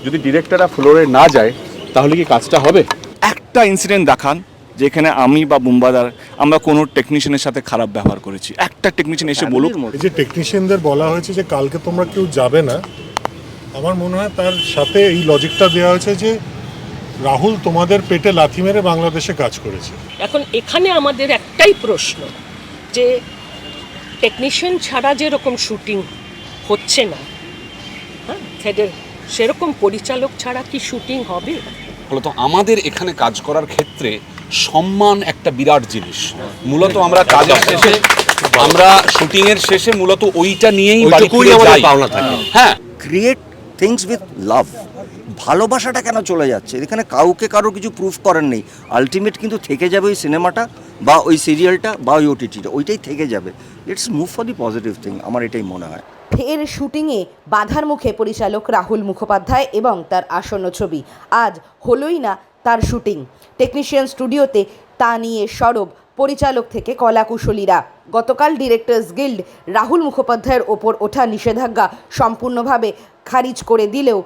যদি ডিরেক্টররা ফ্লোরে না যায় তাহলে কি কাজটা হবে? একটা ইনসিডেন্ট দেখান যেখানে আমি বা বুম্বাদার আমরা কোনো টেকনিশিয়ানের সাথে খারাপ ব্যবহার করেছি, একটা টেকনিশিয়ান এসে বলুক। এই যে টেকনিশিয়ানদের বলা হয়েছে যে কালকে তোমরা কেউ যাবে না, আমার মনে হয় তার সাথে এই লজিকটা দেওয়া হয়েছে যে রাহুল তোমাদের পেটে লাথি মেরে বাংলাদেশে কাজ করেছে। এখন এখানে আমাদের একটাই প্রশ্ন যে টেকনিশিয়ান ছাড়া যেরকম শুটিং হচ্ছে না, হ্যাঁ, সেরকম পরিচালক ছাড়া কি শুটিং হবে? ফলত আমাদের এখানে কাজ করার ক্ষেত্রে সম্মান একটা বিরাট জিনিস। মূলত আমরা কাজের শেষে, আমরা শুটিং এর শেষে মূলত ওইটা নিয়েই বাড়ি ফিরে যাই। হ্যাঁ, ক্রিয়েট থিংস উইথ লাভ। ভালোবাসাটা কেন চলে যাচ্ছে? এখানে কাউকে কারো কিছু প্রুফ করার নেই। আলটিমেট কিন্তু থেকে যাবে ওই সিনেমাটা বা ওই সিরিয়ালটা বা ওই ওটিটিটা, ওইটাই থেকে যাবে। Let's move for the positive thing, আমার এটাই মনে হয়। ফের শুটিংয়ে বাধার মুখে পরিচালক রাহুল মুখোপাধ্যায় এবং তার আসন্ন ছবি। আজ হলোই না তার শুটিং। টেকনিশিয়ান স্টুডিওতে তা নিয়ে সরব পরিচালক থেকে কলাকুশলীরা। গতকাল ডিরেক্টর্স গিল্ড রাহুল মুখোপাধ্যায়ের ওপর ওঠা নিষেধাজ্ঞা সম্পূর্ণভাবে খারিজ করে দিলেও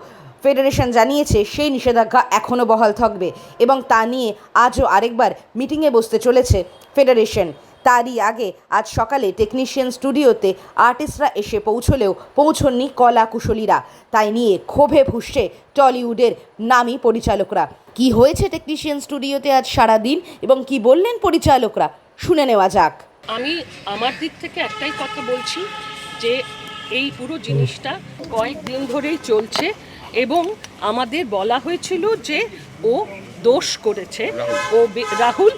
ফেডারেশন জানিয়েছে সেই নিষেধাজ্ঞা এখনও বহাল থাকবে এবং তা নিয়ে আজও আরেকবার মিটিংয়ে বসতে চলেছে ফেডারেশন। তারই আগে আজ সকালে টেকনিশিয়ান স্টুডিওতে আর্টিস্টরা এসে পৌঁছলেও পৌঁছননি কলা কুশলীরা। তাই নিয়ে ক্ষোভে ফুঁসছে টলিউডের নামী পরিচালকরা। কি হয়েছে টেকনিশিয়ান স্টুডিওতে আজ সারাদিন এবং কি বললেন পরিচালকরা, শুনে নেওয়া যাক। আমি আমার দিক থেকে একটাই কথা বলছি যে এই পুরো জিনিসটা কয়েকদিন ধরেই চলছে এবং আমাদের বলা হয়েছিল যে ও দোষ করেছে, ও রাহুল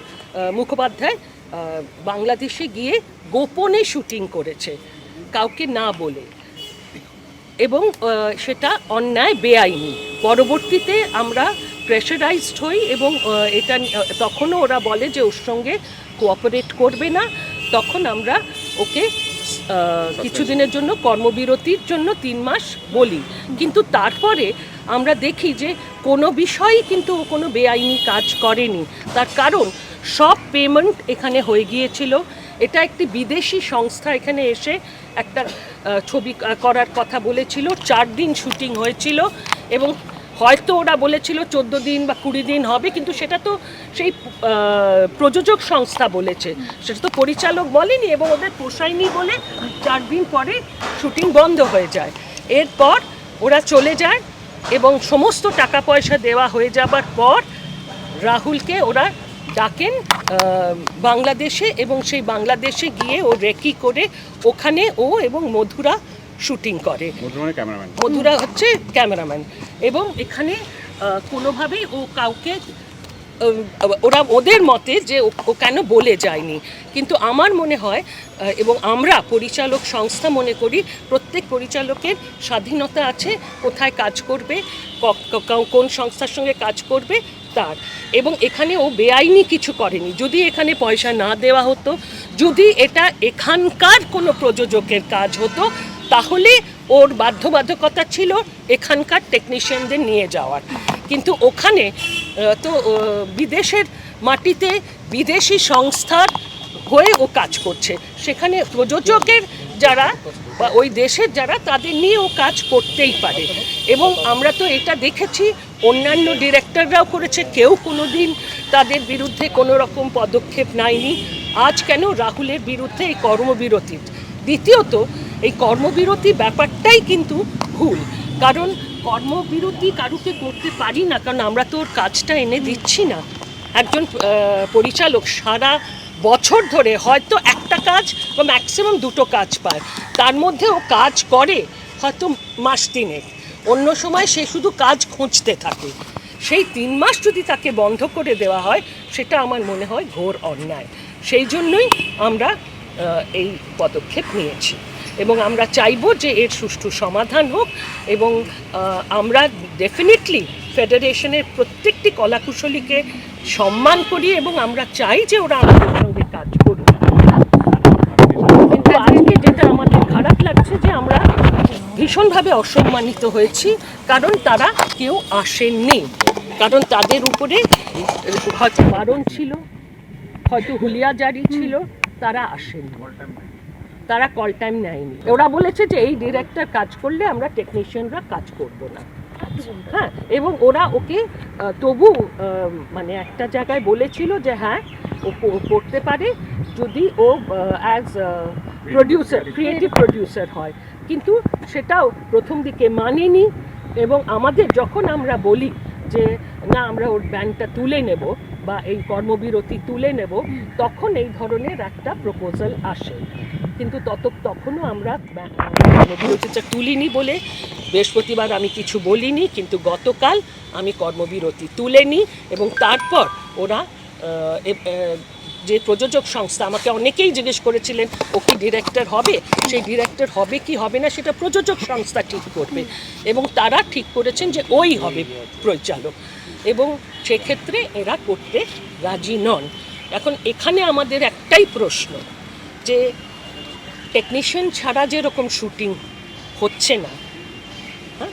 মুখোপাধ্যায় বাংলাদেশে গিয়ে গোপনে শুটিং করেছে কাউকে না বলে, এবং সেটা অন্যায়, বেআইনি। পরবর্তীতে আমরা প্রেশারাইজড হই এবং এটা তখনও ওরা বলে যে ওর সঙ্গে কোঅপারেট করবে না। তখন আমরা ওকে কিছুদিনের জন্য কর্মবিরতির জন্য 3 মাস বলি, কিন্তু তারপরে আমরা দেখি যে কোনো বিষয়ই কিন্তু ও কোনো বেআইনি কাজ করেনি। তার কারণ সব পেমেন্ট এখানে হয়ে গিয়েছিল। এটা একটি বিদেশি সংস্থা এখানে এসে একটা ছবি করার কথা বলেছিল, 4 দিন শুটিং হয়েছিল এবং হয়তো ওরা বলেছিল 14 দিন বা 20 দিন হবে, কিন্তু সেটা তো সেই প্রযোজক সংস্থা বলেছে, সেটা তো পরিচালক বলেনি এবং ওদের পোষায়নি বলে 4 দিন পরে শুটিং বন্ধ হয়ে যায়। এরপর ওরা চলে যায় এবং সমস্ত টাকা পয়সা দেওয়া হয়ে যাবার পর রাহুলকে ওরা ডাকেন বাংলাদেশে এবং সেই বাংলাদেশে গিয়ে ও রেকি করে ওখানে ও এবং মধুরা শুটিং করে। মধুরা হচ্ছে ক্যামেরাম্যান এবং এখানে কোনোভাবেই ও কাউকে, ওরা ওদের মতে যে ও কেন বলে যায়নি, কিন্তু আমার মনে হয় এবং আমরা পরিচালক সংস্থা মনে করি প্রত্যেক পরিচালকের স্বাধীনতা আছে কোথায় কাজ করবে, কোন সংস্থার সঙ্গে কাজ করবে তার, এবং এখানে ও বেআইনি কিছু করেনি। যদি এখানে পয়সা না দেওয়া হতো, যদি এটা এখানকার কোনো প্রযোজকের কাজ হতো, তাহলে ওর বাধ্যবাধকতা ছিল এখানকার টেকনিশিয়ানদের নিয়ে যাওয়ার, কিন্তু ওখানে তো বিদেশের মাটিতে বিদেশি সংস্থার হয়ে ও কাজ করছে, সেখানে প্রযোজকের যারা বা ওই দেশের যারা তাদের নিয়ে ও কাজ করতেই পারে। এবং আমরা তো এটা দেখেছি অন্যান্য ডিরেক্টররাও করেছে, কেউ কোনো দিন তাদের বিরুদ্ধে কোনো রকম পদক্ষেপ নেয়নি। আজ কেন রাহুলের বিরুদ্ধে এই কর্মবিরতি? দ্বিতীয়ত এই কর্মবিরতি ব্যাপারটাই কিন্তু ভুল, কারণ কর্মবিরতি কারুকে করতে পারি না, কারণ আমরা তো ওর কাজটা এনে দিচ্ছি না। একজন পরিচালক সারা বছর ধরে হয়তো একটা কাজ বা ম্যাক্সিমাম 2টো কাজ পায়, তার মধ্যে ও কাজ করে হয়তো মাস 3, অন্য সময় সে শুধু কাজ খুঁজতে থাকে। সেই 3 মাস যদি তাকে বন্ধ করে দেওয়া হয়, সেটা আমার মনে হয় ঘোর অন্যায়। সেই জন্যই আমরা এই পদক্ষেপ নিয়েছি এবং আমরা চাইব যে এর সুষ্ঠু সমাধান হোক এবং আমরা ডেফিনেটলি ফেডারেশনের প্রত্যেকটি কলাকুশলীকে সম্মান করি এবং আমরা চাই যে ওরা আমাদের সঙ্গে কাজ করুক। কিন্তু আজকে যেটা আমাদের খারাপ লাগছে যে আমরা ভীষণভাবে অসম্মানিত হয়েছি, কারণ তারা কেউ আসেননি, কারণ তাদের উপরে হয়তো বারণ ছিল, হয়তো হুলিয়া জারি ছিল, তারা আসেনি, তারা কল টাইম নেয়নি। ওরা বলেছে যে এই ডিরেক্টর কাজ করলে আমরা টেকনিশিয়ানরা কাজ করব না। হ্যাঁ, এবং ওরা ওকে তবু মানে একটা জায়গায় বলেছিল যে হ্যাঁ ও করতে পারে যদি ও অ্যাজ প্রডিউসার, ক্রিয়েটিভ প্রডিউসার হয়, কিন্তু সেটাও প্রথম দিকে মানেনি। এবং আমাদের যখন আমরা বলি যে না আমরা ওর ব্যান্ডটা তুলে নেব বা এই কর্মবিরতি তুলে নেব, তখন এই ধরনের একটা প্রপোজাল আসে, কিন্তু তখনও আমরা কর্মবিরতিটা তুলিনি বলে বৃহস্পতিবার আমি কিছু বলিনি, কিন্তু গতকাল আমি কর্মবিরতি তুলে নিই। এবং তারপর ওরা যে প্রযোজক সংস্থা, আমাকে অনেকেই জিজ্ঞেস করেছিলেন ও কি ডিরেক্টর হবে, সেই ডিরেক্টর হবে কি হবে না সেটা প্রযোজক সংস্থা ঠিক করবে, এবং তারা ঠিক করেছেন যে ওই হবে পরিচালক, এবং সেক্ষেত্রে এরা করতে রাজি নন। এখন এখানে আমাদের একটাই প্রশ্ন যে টেকনিশিয়ান ছাড়া যেরকম শুটিং হচ্ছে না, হ্যাঁ,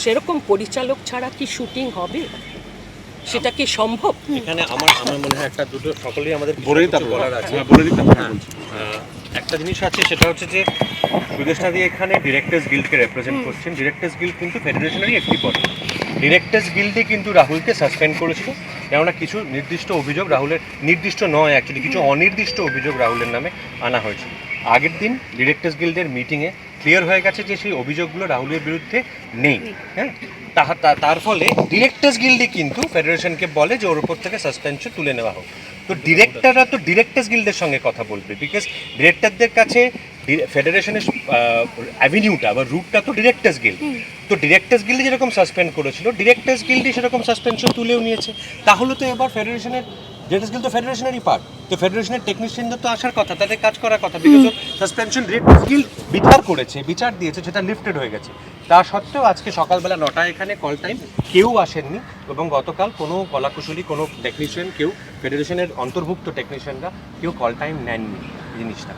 সেরকম পরিচালক ছাড়া কি শুটিং হবে? সেটা কি সম্ভব? এখানে আমার মনে হয় একটা দুটো সকলেই আমাদের বলার আছে। একটা জিনিস আছে, সেটা হচ্ছে যে সুদেষ্টা দিয়ে এখানে ডিরেক্টর্স গিল্ডকে রিপ্রেজেন্ট করছেন। ডিরেক্টর্স গিল্ড কিন্তু ফেডারেশনেরই একটি বডি। ডিরেক্টর্স গিল্ডে কিন্তু রাহুলকে সাসপেন্ড করেছিল, কেননা কিছু নির্দিষ্ট অভিযোগ রাহুলের, নির্দিষ্ট নয় অ্যাকচুয়ালি, কিছু অনির্দিষ্ট অভিযোগ রাহুলের নামে আনা হয়েছিল। আগের দিন ডিরেক্টর্স গিল্ডের মিটিংয়ে ক্লিয়ার হয়ে গেছে যে সেই অভিযোগগুলো রাহুলের বিরুদ্ধে নেই। হ্যাঁ, তার ফলে ডিরেক্টর্স গিল্ডে কিন্তু ফেডারেশনকে বলে যে ওর উপর থেকে সাসপেনশন তুলে নেওয়া হোক। তো ডিরেক্টররা তো ডিরেক্টর্স গিল্ডের সঙ্গে কথা বলবে, বিকজ ডিরেক্টরদের কাছে ফেডারেশনের অ্যাভিনিউটা বা রুটটা তো ডিরেক্টর্স গিল্ড। তো ডিরেক্টর্স গিল্ডে যেরকম সাসপেন্ড করেছিল, ডিরেক্টর্স গিল্ডে সেরকম সাসপেনশন তুলেও নিয়েছে। তাহলে তো এবার ফেডারেশনের, ডিরেক্টর্স গিল্ড তো ফেডারেশনেরই পার্ট, তো ফেডারেশনের টেকনিশিয়ানদের তো আসার কথা, তাদের কাজ করার কথা, বিকজ সাসপেনশন ডিরেক্টর্স গিল্ড বিচার দিয়েছে, সেটা লিফটেড হয়ে গেছে। তা সত্ত্বেও আজকে সকালবেলা 9টায় এখানে কল টাইম, কেউ আসেননি, এবং গতকাল কোনো কলাকুশলী, কোনো টেকনিশিয়ান, কেউ ফেডারেশনের অন্তর্ভুক্ত টেকনিশিয়ানরা কেউ কল টাইম নেননি জিনিসটা।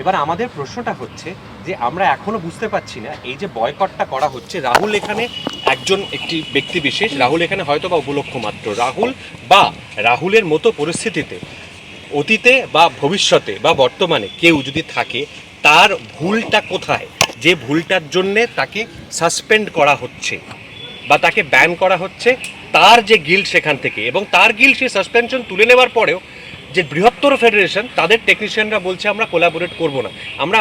এবার আমাদের প্রশ্নটা হচ্ছে যে আমরা এখনো বুঝতে পারছি না এই যে বয়কটটা করা হচ্ছে, রাহুল এখানে একটি ব্যক্তি বিশেষ, রাহুল এখানে হয়তো বা উপলক্ষ মাত্র। রাহুলের মতো পরিস্থিতিতে অতীতে বা ভবিষ্যতে বা বর্তমানে কেউ যদি থাকে, তার ভুলটা কোথায়, যে ভুলটার জন্যে তাকে সাসপেন্ড করা হচ্ছে বা তাকে ব্যান করা হচ্ছে, তার যে গিল্ড সেখান থেকে, এবং তার গিল্ড সেই সাসপেনশন তুলে নেওয়ার পরেও যে বৃহত্তর ফেডারেশন, তাদের টেকনিশিয়ানরা বলছে আমরা কোলাবোরেট করব না।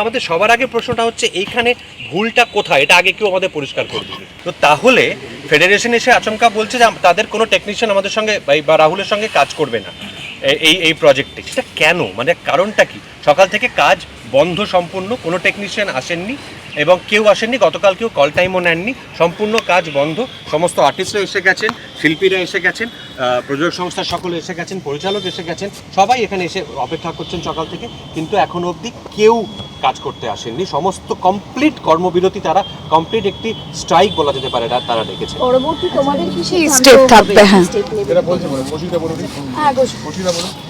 আমাদের সবার আগে প্রশ্নটা হচ্ছে এইখানে ভুলটা কোথায়, এটা আগে কেউ আমাদের পরিষ্কার করে দিবে। তো তাহলে ফেডারেশন এসে আচমকা বলছে যে তাদের কোনো টেকনিশিয়ান আমাদের সঙ্গে বা রাহুলের সঙ্গে কাজ করবে না এই প্রজেক্টে, সেটা কেন, মানে কারণটা কি? সকাল থেকে কাজ বন্ধ সম্পূর্ণ, কোনো টেকনিশিয়ান আসেননি এবং কেউ আসেননি, গতকাল কেউ কল টাইমও নেননি, সম্পূর্ণ কাজ বন্ধ। সমস্ত আর্টিস্টরা এসে গেছেন, শিল্পীরা এসে গেছেন, প্রযোজক সংস্থার সকলে এসে গেছেন, পরিচালক এসে গেছেন, সবাই এখানে এসে অপেক্ষা করছেন সকাল থেকে, কিন্তু এখনো অবধি কেউ কাজ করতে আসেননি। সমস্ত কমপ্লিট কর্মবিরতি, তারা কমপ্লিট একটি স্ট্রাইক বলা যেতে পারে তারা ডেকেছে। পরবর্তী তোমাদের কি স্টেপ থাকবে? হ্যাঁ,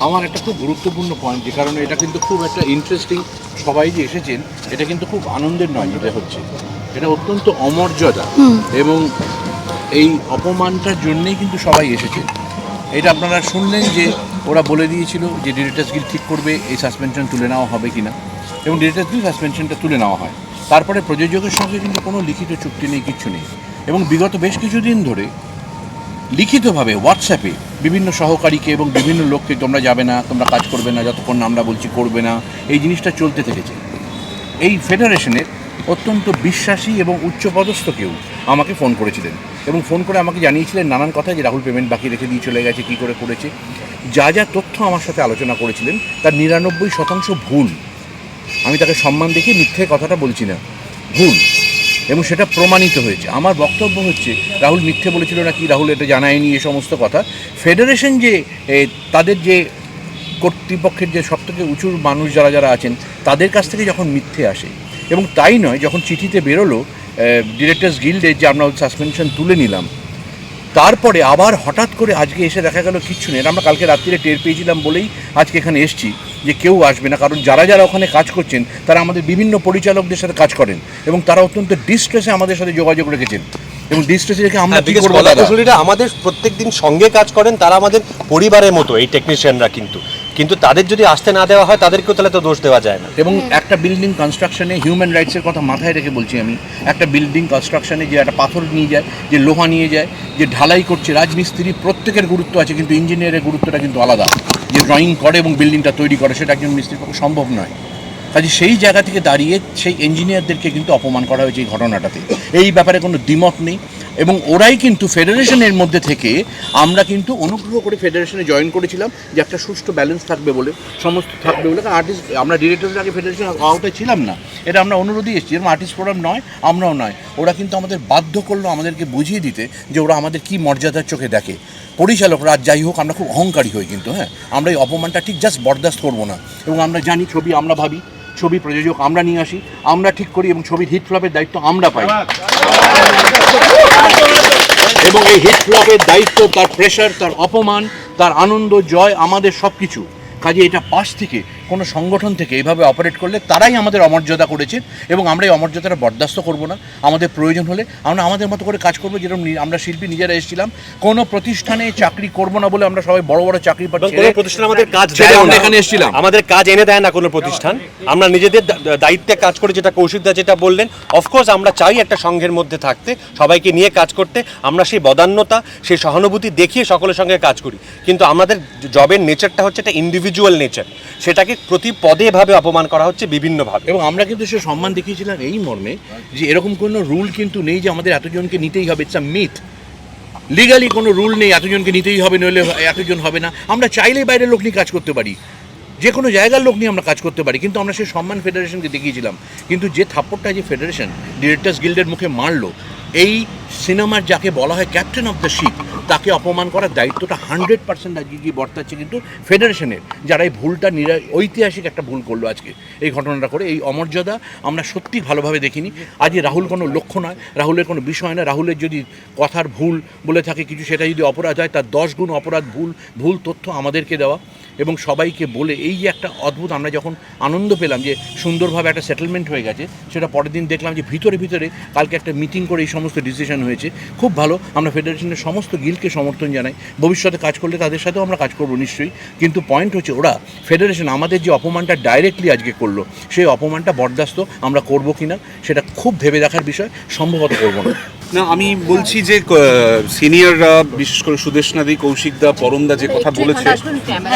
আমার একটা খুব গুরুত্বপূর্ণ পয়েন্ট, যে কারণে এটা কিন্তু খুব একটা ইন্টারেস্টিং, সবাই যে এসেছেন এটা কিন্তু খুব আনন্দের নয়, যেটা হচ্ছে এটা অত্যন্ত অমর্যাদা, এবং এই অপমানটার জন্যেই কিন্তু সবাই এসেছে। এটা আপনারা শুনলেন যে ওরা বলে দিয়েছিল যে ডিরেক্টর্স গিল্ড ঠিক করবে এই সাসপেনশন তুলে নেওয়া হবে কিনা, এবং ডিরেক্টর্স গিল্ড সাসপেনশনটা তুলে নেওয়া হয়। তারপরে প্রযোজকের সঙ্গে কিন্তু কোনো লিখিত চুক্তি নেই, কিচ্ছু নেই, এবং বিগত বেশ কিছুদিন ধরে লিখিতভাবে হোয়াটসঅ্যাপে বিভিন্ন সহকারীকে এবং বিভিন্ন লোককে তোমরা যাবে না, তোমরা কাজ করবে না যতক্ষণ না আমরা বলছি করবে না, এই জিনিসটা চলতে থেকেছে। এই ফেডারেশনের অত্যন্ত বিশ্বাসী এবং উচ্চপদস্থ কেউ আমাকে ফোন করেছিলেন, এবং ফোন করে আমাকে জানিয়েছিলেন নানান কথা, যে রাহুল পেমেন্ট বাকি রেখে দিয়ে চলে গেছে, কী করে করেছে। যা যা তথ্য আমার সাথে আলোচনা করেছিলেন তার 99% ভুল। আমি তাকে সম্মান দেখিয়ে মিথ্যে কথাটা বলছি না, ভুল, এবং সেটা প্রমাণিত হয়েছে। আমার বক্তব্য হচ্ছে রাহুল মিথ্যে বলেছিল না কি, রাহুল এটা জানায়নি, এ সমস্ত কথা ফেডারেশন যে তাদের যে কর্তৃপক্ষের যে সবথেকে উঁচু মানুষ যারা আছেন তাদের কাছ থেকে যখন মিথ্যে আসে, এবং তাই নয়, যখন চিঠিতে বেরোলো ডিরেক্টর্স গিল্ডে যে আমরা সাসপেনশন তুলে নিলাম, তারপরে আবার হঠাৎ করে আজকে এসে দেখা গেল কিচ্ছু নেই। আমরা কালকে রাত্রিরে টের পেয়েছিলাম বলেই আজকে এখানে এসছি যে কেউ আসবে না, কারণ যারা ওখানে কাজ করছেন তারা আমাদের বিভিন্ন পরিচালকদের সাথে কাজ করেন, এবং তারা অত্যন্ত ডিস্ট্রেসে আমাদের সাথে যোগাযোগ রেখেছেন, এবং ডিস্ট্রেসে রেখে আমরা কি করব, কলাকুশলীরা আমাদের প্রত্যেকদিন সঙ্গে কাজ করেন, তারা আমাদের পরিবারের মতো এই টেকনিশিয়ানরা, কিন্তু কিন্তু তাদের যদি আসতে না দেওয়া হয় তাদেরকেও তাহলে তো দোষ দেওয়া যায় না। এবং একটা বিল্ডিং কনস্ট্রাকশনে হিউম্যান রাইটসের কথা মাথায় রেখে বলছি আমি, একটা বিল্ডিং কনস্ট্রাকশনে যে একটা পাথর নিয়ে যায়, যে লোহা নিয়ে যায়, যে ঢালাই করছে, রাজমিস্ত্রি প্রত্যেকের গুরুত্ব আছে, কিন্তু ইঞ্জিনিয়ারের গুরুত্বটা কিন্তু আলাদা। যে ড্রয়িং করে এবং বিল্ডিংটা তৈরি করে সেটা একজন মিস্ত্রির পক্ষে সম্ভব নয়। কাজে সেই জায়গা থেকে দাঁড়িয়ে সেই ইঞ্জিনিয়ারদেরকে কিন্তু অপমান করা হয়েছে এই ঘটনাটাতে। এই ব্যাপারে কোনো দ্বিমত নেই। এবং ওরাই কিন্তু ফেডারেশনের মধ্যে থেকে আমরা কিন্তু অনুগ্রহ করে ফেডারেশনে জয়েন করেছিলাম যে একটা সুষ্ঠু ব্যালেন্স থাকবে বলে, সমস্ত থাকবে বলে। আর্টিস্ট আমরা ডিরেক্টরের আগে ফেডারেশন আওতায় ছিলাম না, এটা আমরা অনুরোধই এসেছি, যেরকম আর্টিস্ট ফোরাম নয় আমরাও নয়। ওরা কিন্তু আমাদের বাধ্য করলো আমাদেরকে বুঝিয়ে দিতে যে ওরা আমাদের কী মর্যাদার চোখে দেখে। পরিচালকরা যাই হোক, আমরা খুব অহংকারী হই কিন্তু, হ্যাঁ, আমরা এই অপমানটা ঠিক জাস্ট বরদাস্ত করবো না। এবং আমরা জানি ছবি আমরা ভাবি, ছবি প্রযোজক আমরা নিয়ে আসি, আমরা ঠিক করি এবং ছবির হিট ফ্লপের দায়িত্ব আমরা পাই। এবং এই হিট ফ্লপের দায়িত্ব, তার প্রেশার, তার অপমান, তার আনন্দ, জয় আমাদের সব কিছু। কাজে এটা পাশ থেকে কোনো সংগঠন থেকে এইভাবে অপারেট করলে তারাই আমাদের অমর্যাদা করেছে এবং আমরা এই অমর্যাদাটা বরদাস্ত করব না। আমাদের প্রয়োজন হলে আমরা আমাদের মতো করে কাজ করবো, যেরকম আমরা শিল্পী নিজেরা এসেছিলাম। কোনো প্রতিষ্ঠানে চাকরি করব না বলে আমরা সবাই বড় বড় চাকরি পাচ্ছি, কোনো প্রতিষ্ঠান আমাদের কাজ ছেড়ে দেয় আমরা না। এখানে এসেছিলাম। আমাদের কাজ এনে দেয় না কোনো প্রতিষ্ঠান, আমরা নিজেদের দায়িত্বে কাজ করে। যেটা কৌশিকদা যেটা বললেন, অফকোর্স আমরা চাই একটা সংঘের মধ্যে থাকতে, সবাইকে নিয়ে কাজ করতে। আমরা সেই বদান্যতা, সেই সহানুভূতি দেখিয়ে সকলের সঙ্গে কাজ করি, কিন্তু আমাদের জবের নেচারটা হচ্ছে একটা ইন্ডিভিজুয়াল নেচার, সেটাকে প্রতি পদে ভাবে অপমান করা হচ্ছে বিভিন্নভাবে। এবং আমরা কিন্তু সে সম্মান দেখিয়েছিলাম এই মর্মে যে এরকম কোনো রুল কিন্তু নেই যে আমাদের এতজনকে নিতেই হবে। ইটস আ মিথ, লিগালি কোনো রুল নেই এতজনকে নিতেই হবে, নইলে এতজন হবে না। আমরা চাইলেই বাইরের লোক নিয়ে কাজ করতে পারি, যে কোনো জায়গার লোক নিয়ে আমরা কাজ করতে পারি, কিন্তু আমরা সেই সম্মান ফেডারেশনকে দেখিয়েছিলাম। কিন্তু যে থাপ্পড়টা যে ফেডারেশন ডিরেক্টর্স গিল্ডের মুখে মারলো, এই সিনেমার যাকে বলা হয় ক্যাপ্টেন অফ দ্য শিপ, তাকে অপমান করার দায়িত্বটা 100% আজকে গিয়ে বর্তাচ্ছে কিন্তু ফেডারেশনের, যারা এই ভুলটা ঐতিহাসিক একটা ভুল করলো আজকে এই ঘটনাটা করে। এই অমর্যাদা আমরা সত্যি ভালোভাবে দেখিনি। আজ রাহুল কোনো লক্ষ্য নয়, রাহুলের কোনো বিষয় নয়। রাহুলের যদি কথার ভুল বলে থাকে কিছু, সেটা যদি অপরাধ হয়, তার 10 গুণ অপরাধ ভুল তথ্য আমাদেরকে দেওয়া এবং সবাইকে বলে। এই যে একটা অদ্ভুত, আমরা যখন আনন্দ পেলাম যে সুন্দরভাবে একটা সেটেলমেন্ট হয়ে গেছে, সেটা পরের দিন দেখলাম যে ভিতরে কালকে একটা মিটিং করে এই সমস্ত ডিসিশন হয়েছে। খুব ভালো, আমরা ফেডারেশনের সমস্ত গিল্ডকে সমর্থন জানাই। ভবিষ্যতে কাজ করলে তাদের সাথেও আমরা কাজ করবো নিশ্চয়ই, কিন্তু পয়েন্ট হচ্ছে ওরা ফেডারেশন আমাদের যে অপমানটা ডাইরেক্টলি আজকে করলো, সেই অপমানটা বরদাস্ত আমরা করবো কিনা সেটা খুব ভেবে দেখার বিষয়, সম্ভবত করবো না। না, আমি বলছি যে সিনিয়ররা, বিশেষ করে সুদেশনাদি, কৌশিকদা, পরমদা যে কথা বলেছে,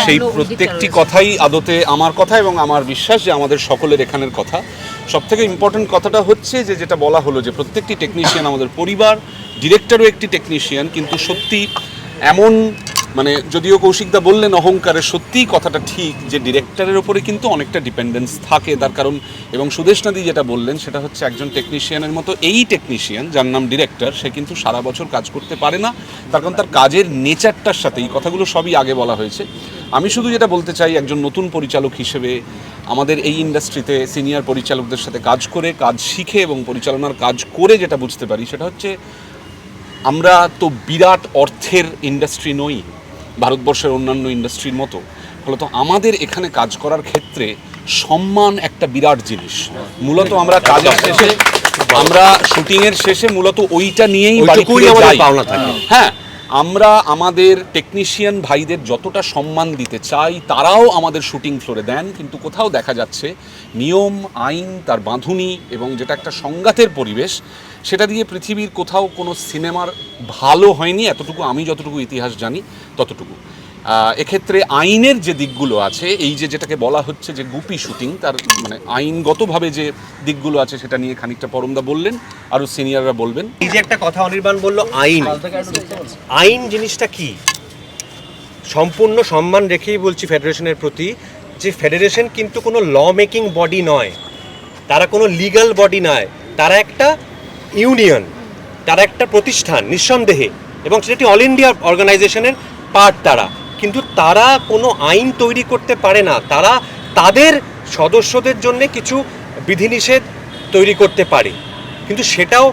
সেই প্রত্যেকটি কথাই আদতে আমার কথা এবং আমার বিশ্বাস যে আমাদের সকলের এখানের কথা। সবথেকে ইম্পর্টেন্ট কথাটা হচ্ছে যে যেটা বলা হলো যে প্রত্যেকটি টেকনিশিয়ান আমাদের পরিবার, ডিরেক্টরও একটি টেকনিশিয়ান, কিন্তু সত্যি এমন, মানে যদিও কৌশিকদা বললেন অহংকারে, সত্যিই কথাটা ঠিক যে ডিরেক্টরের ওপরে কিন্তু অনেকটা ডিপেন্ডেন্স থাকে। তার কারণ, এবং সুদেশনাদি যেটা বললেন সেটা হচ্ছে একজন টেকনিশিয়ানের মতো এই টেকনিশিয়ান যার নাম ডিরেক্টর, সে কিন্তু সারা বছর কাজ করতে পারে না, তার কারণ তার কাজের নেচারটার সাথে। এই কথাগুলো সবই আগে বলা হয়েছে। আমি শুধু যেটা বলতে চাই, একজন নতুন পরিচালক হিসেবে আমাদের এই ইন্ডাস্ট্রিতে সিনিয়র পরিচালকদের সাথে কাজ করে, কাজ শিখে এবং পরিচালনার কাজ করে যেটা বুঝতে পারি সেটা হচ্ছে, আমরা তো বিরাট অর্থের ইন্ডাস্ট্রি নই ভারতবর্ষের অন্যান্য ইন্ডাস্ট্রির মতো। ফলত আমাদের এখানে কাজ করার ক্ষেত্রে সম্মান একটা বিরাট জিনিস। মূলত আমরা কাজের শেষে, আমরা শুটিংয়ের শেষে মূলত ওইটা নিয়েই বাড়ি ফিরে যাই। হ্যাঁ, আমরা আমাদের টেকনিশিয়ান ভাইদের যতটা সম্মান দিতে চাই, তারাও আমাদের শুটিং ফ্লোরে দেন, কিন্তু কোথাও দেখা যাচ্ছে নিয়ম আইন, তার বাঁধুনি এবং যেটা একটা সংঘাতের পরিবেশ, সেটা দিয়ে পৃথিবীর কোথাও কোনো সিনেমার ভালো হয়নি, এতটুকু আমি যতটুকু ইতিহাস জানি ততটুকু। এক্ষেত্রে আইনের যে দিকগুলো আছে, এই যেটাকে বলা হচ্ছে যে গুপি শুটিং, তার মানে আইনগতভাবে যে দিকগুলো আছে সেটা নিয়ে খানিকটা পরমদা বললেন, আরও সিনিয়ররা বলবেন। এই যে একটা কথা অনির্বাণ বলল, আইন জিনিসটা কি, সম্পূর্ণ সম্মান রেখেই বলছি ফেডারেশনের প্রতি, যে ফেডারেশন কিন্তু কোনো ল মেকিং বডি নয়, তারা কোনো লিগ্যাল বডি নয়, তারা একটা ইউনিয়ন, তারা একটা প্রতিষ্ঠান নিঃসন্দেহে, এবং সেটি অল ইন্ডিয়া অর্গানাইজেশনের পার্ট তারা, কিন্তু তারা কোনো আইন তৈরি করতে পারে না। তারা তাদের সদস্যদের জন্য কিছু বিধিনিষেধ তৈরি করতে পারে, কিন্তু সেটাও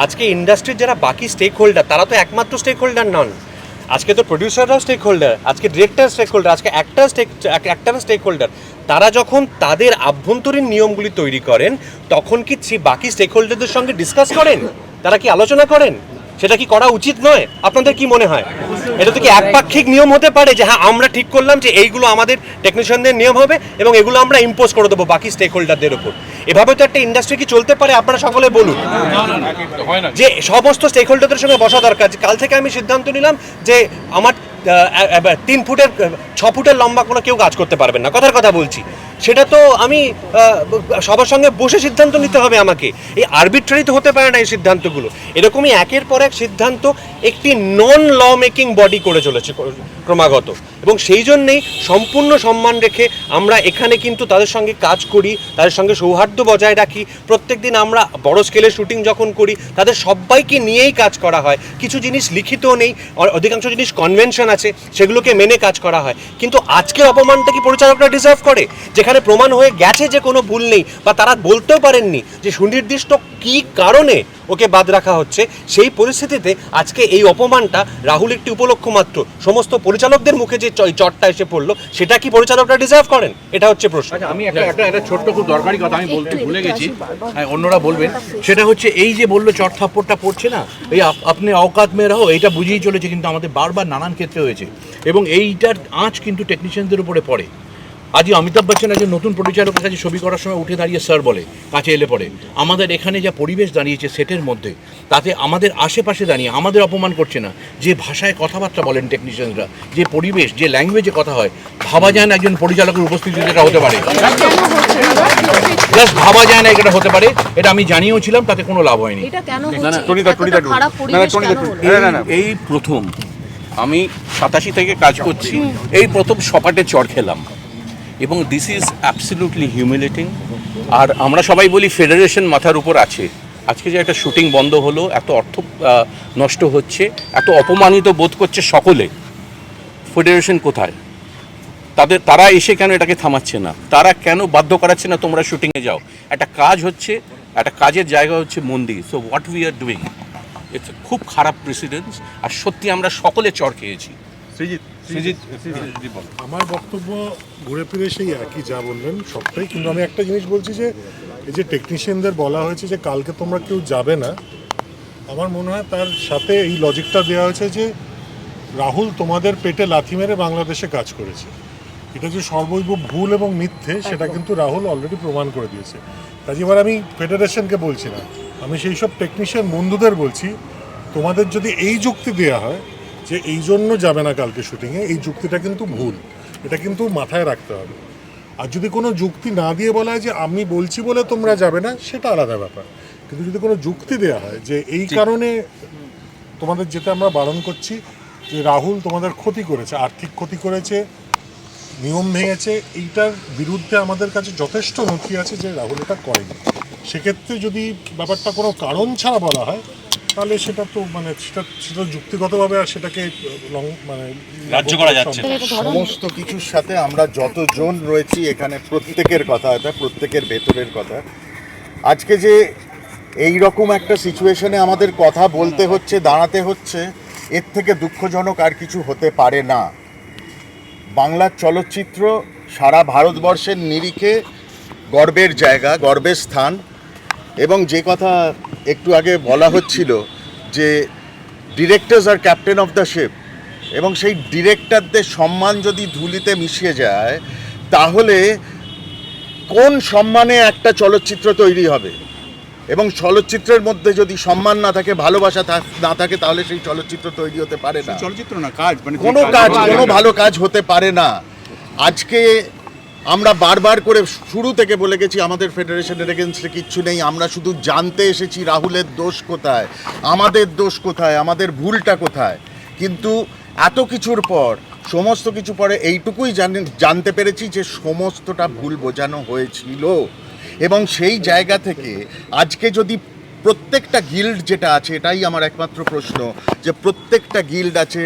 আজকে ইন্ডাস্ট্রির যারা বাকি স্টেক হোল্ডার, তারা তো একমাত্র স্টেক হোল্ডার নন। আজকে তো প্রডিউসাররাও স্টেক হোল্ডার, আজকে ডিরেক্টর স্টেক হোল্ডার, আজকে অ্যাক্টরও স্টেক হোল্ডার। তারা যখন তাদের আভ্যন্তরীণ নিয়মগুলি তৈরি করেন, তখন কি বাকি স্টেক হোল্ডারদের সঙ্গে ডিসকাস করেন? তারা কি আলোচনা করেন? সেটা কি করা উচিত নয়? আপনাদের কি মনে হয়? এটা তো কি একপাক্ষিক নিয়ম হতে পারে যে হ্যাঁ আমরা ঠিক করলাম যে এইগুলো আমাদের টেকনিশিয়ানদের নিয়ম হবে এবং এগুলো আমরা ইম্পোজ করে দেবো বাকি স্টেক হোল্ডারদের ওপর? এভাবে তো একটা ইন্ডাস্ট্রি কি চলতে পারে? আপনারা সকলে বলুন। যে সমস্ত স্টেক হোল্ডারদের সঙ্গে বসা দরকার। কাল থেকে আমি সিদ্ধান্ত নিলাম যে আমার 3 ফুটের 6 ফুটের লম্বা কোনো কেউ কাজ করতে পারবেন না, কথার কথা বলছি। সেটা তো আমি সবার সঙ্গে বসে সিদ্ধান্ত নিতে হবে আমাকে। এই আরবিট্রারি তো হতে পারে না এই সিদ্ধান্তগুলো। এরকমই একের পর এক সিদ্ধান্ত একটি নন ল মেকিং বডি করে চলেছে ক্রমাগত, এবং সেই জন্যেই সম্পূর্ণ সম্মান রেখে আমরা এখানে কিন্তু তাদের সঙ্গে কাজ করি, তাদের সঙ্গে সৌহার্দ্য বজায় রাখি। প্রত্যেক দিন আমরা বড় স্কেলে শুটিং যখন করি তাদের সবাইকে নিয়েই কাজ করা হয়। কিছু জিনিস লিখিতও নেই, অধিকাংশ জিনিস কনভেনশন আছে, সেগুলোকে মেনে কাজ করা হয়। কিন্তু আজকের অপমানটা কি পরিচালকরা ডিজার্ভ করে? যেখানে প্রমাণ হয়ে গেছে যে কোনো ভুল নেই, বা তারা বলতেও পারেননি যে সুনির্দিষ্ট কী কারণে ওকে বাদ রাখা হচ্ছে, সেই পরিস্থিতিতে আজকে এই অপমানটা রাহুল একটি উপলক্ষ মাত্র। সমস্ত পরিচালকদের মুখে যে চটটা এসে পড়লো, সেটা কি পরিচালকরা ডিজার্ভ করেন? এটা হচ্ছে প্রশ্ন। আচ্ছা, আমি একটা ছোট্ট খুব দরকারি কথা আমি বলতে ভুলে গেছি, অন্যরা বলবেন। সেটা হচ্ছে এই যে বললো চট থাপ্পড়টা পড়ছে না, এই আপনি অকাত মেয়ে রাহো, এইটা বুঝিয়েই চলেছে, কিন্তু আমাদের বারবার নানান ক্ষেত্রে হয়েছে, এবং এইটার আঁচ কিন্তু টেকনিশিয়ানদের উপরে পড়ে। আজই অমিতাভ বচ্চন একজন নতুন পরিচালকের কাছে ছবি করার সময় উঠে দাঁড়িয়ে স্যার বলে, কাছে এলে পড়ে। আমাদের এখানে যা পরিবেশ দাঁড়িয়েছে সেটের মধ্যে, তাতে আমাদের আশেপাশে দাঁড়িয়ে আমাদের অপমান করছে না। যে ভাষায় কথাবার্তা বলেন টেকনিশিয়ানরা, যে পরিবেশ, যে ল্যাঙ্গুয়েজে কথা হয়, ভাবা যায় না একজন পরিচালকের উপস্থিতিতে এটা হতে পারে। জাস্ট ভাবা যায় না এটা হতে পারে। এটা আমি জানিয়েও ছিলাম, তাতে কোনো লাভ হয়নি। এটা কেন হচ্ছে? খারাপ পরিবেশ কেন হচ্ছে? এই প্রথম আমি 87 থেকে কাজ করছি, এই প্রথম সপাটে চড় খেলাম, এবং দিস ইজ অ্যাবসলিউটলি হিউমিলেটিং। আর আমরা সবাই বলি ফেডারেশন মাথার উপর আছে। আজকে যে একটা শুটিং বন্ধ হলো, এত অর্থ নষ্ট হচ্ছে, এত অপমানিত বোধ করছে সকলে, ফেডারেশন কোথায়? তারা এসে কেন এটাকে থামাচ্ছে না? তারা কেন বাধ্য করাচ্ছে না তোমরা শুটিংয়ে যাও? একটা কাজ হচ্ছে, একটা কাজের জায়গা হচ্ছে মন্দির। So what we are doing, it's খুব খারাপ প্রেসিডেন্স, আর সত্যি আমরা সকলে চড় খেয়েছি। আমার বক্তব্য ঘুরে ফিরে সেই একই যা বললেন সবটাই, কিন্তু আমি একটা জিনিস বলছি যে এই যে টেকনিশিয়ানদের বলা হয়েছে যে কালকে তোমরা কেউ যাবে না, আমার মনে হয় তার সাথে এই লজিকটা দেওয়া হয়েছে যে রাহুল তোমাদের পেটে লাথি মেরে বাংলাদেশে কাজ করেছে। এটা যে সর্বৈব ভুল এবং মিথ্যে সেটা কিন্তু রাহুল অলরেডি প্রমাণ করে দিয়েছে। কাজে এবার আমি ফেডারেশনকে বলছি না, আমি সেই সব টেকনিশিয়ান বন্ধুদের বলছি, তোমাদের যদি এই যুক্তি দেওয়া হয় যে এই জন্য যাবে না কালকে শুটিংয়ে, এই যুক্তিটা কিন্তু ভুল, এটা কিন্তু মাথায় রাখতে হবে। আর যদি কোনো যুক্তি না দিয়ে বলা হয় যে আমি বলছি বলে তোমরা যাবে না, সেটা আলাদা ব্যাপার। কিন্তু যদি কোনো যুক্তি দেওয়া হয় যে এই কারণে তোমাদের যেতে আমরা বারণ করছি, যে রাহুল তোমাদের ক্ষতি করেছে, আর্থিক ক্ষতি করেছে, নিয়ম ভেঙেছে, এইটার বিরুদ্ধে আমাদের কাছে যথেষ্ট নথি আছে যে রাহুল এটা করেনি, সেক্ষেত্রে যদি ব্যাপারটা কোনো কারণ ছাড়া বলা হয় তাহলে সেটা তো মানে সেটা যুক্তিগতভাবে আর সেটাকে রাজ্য করা যাচ্ছে। সমস্ত কিছুর সাথে আমরা যতজন রয়েছি এখানে প্রত্যেকের কথা, এটা প্রত্যেকের ভেতরের কথা। আজকে যে এই রকম একটা সিচুয়েশনে আমাদের কথা বলতে হচ্ছে, দাঁড়াতে হচ্ছে, এর থেকে দুঃখজনক আর কিছু হতে পারে না। বাংলার চলচ্চিত্র সারা ভারতবর্ষের নিরিখে গর্বের জায়গা, গর্বের স্থান। এবং যে কথা একটু আগে বলা হচ্ছিল যে ডিরেক্টরস আর ক্যাপ্টেন অফ দ্য শিপ, এবং সেই ডিরেক্টরদের সম্মান যদি ধুলিতে মিশিয়ে যায় তাহলে কোন সম্মানে একটা চলচ্চিত্র তৈরি হবে? এবং চলচ্চিত্রের মধ্যে যদি সম্মান না থাকে, ভালোবাসা না থাকে, তাহলে সেই চলচ্চিত্র তৈরি হতে পারে না। চলচ্চিত্র না, কাজ, কোনো ভালো কাজ হতে পারে না। আজকে আমরা বারবার করে শুরু থেকে বলে গেছি আমাদের ফেডারেশনের এগেনস্টে কিচ্ছু নেই, আমরা শুধু জানতে এসেছি রাহুলের দোষ কোথায়, আমাদের দোষ কোথায়, আমাদের ভুলটা কোথায়। কিন্তু এত কিছুর পর, সমস্ত কিছু পরে এইটুকুই জানতে পেরেছি যে সমস্তটা ভুল বোঝানো হয়েছিল। এবং সেই জায়গা থেকে আজকে যদি প্রত্যেকটা গিল্ড যেটা আছে, এটাই আমার একমাত্র প্রশ্ন, যে প্রত্যেকটা গিল্ড আছে,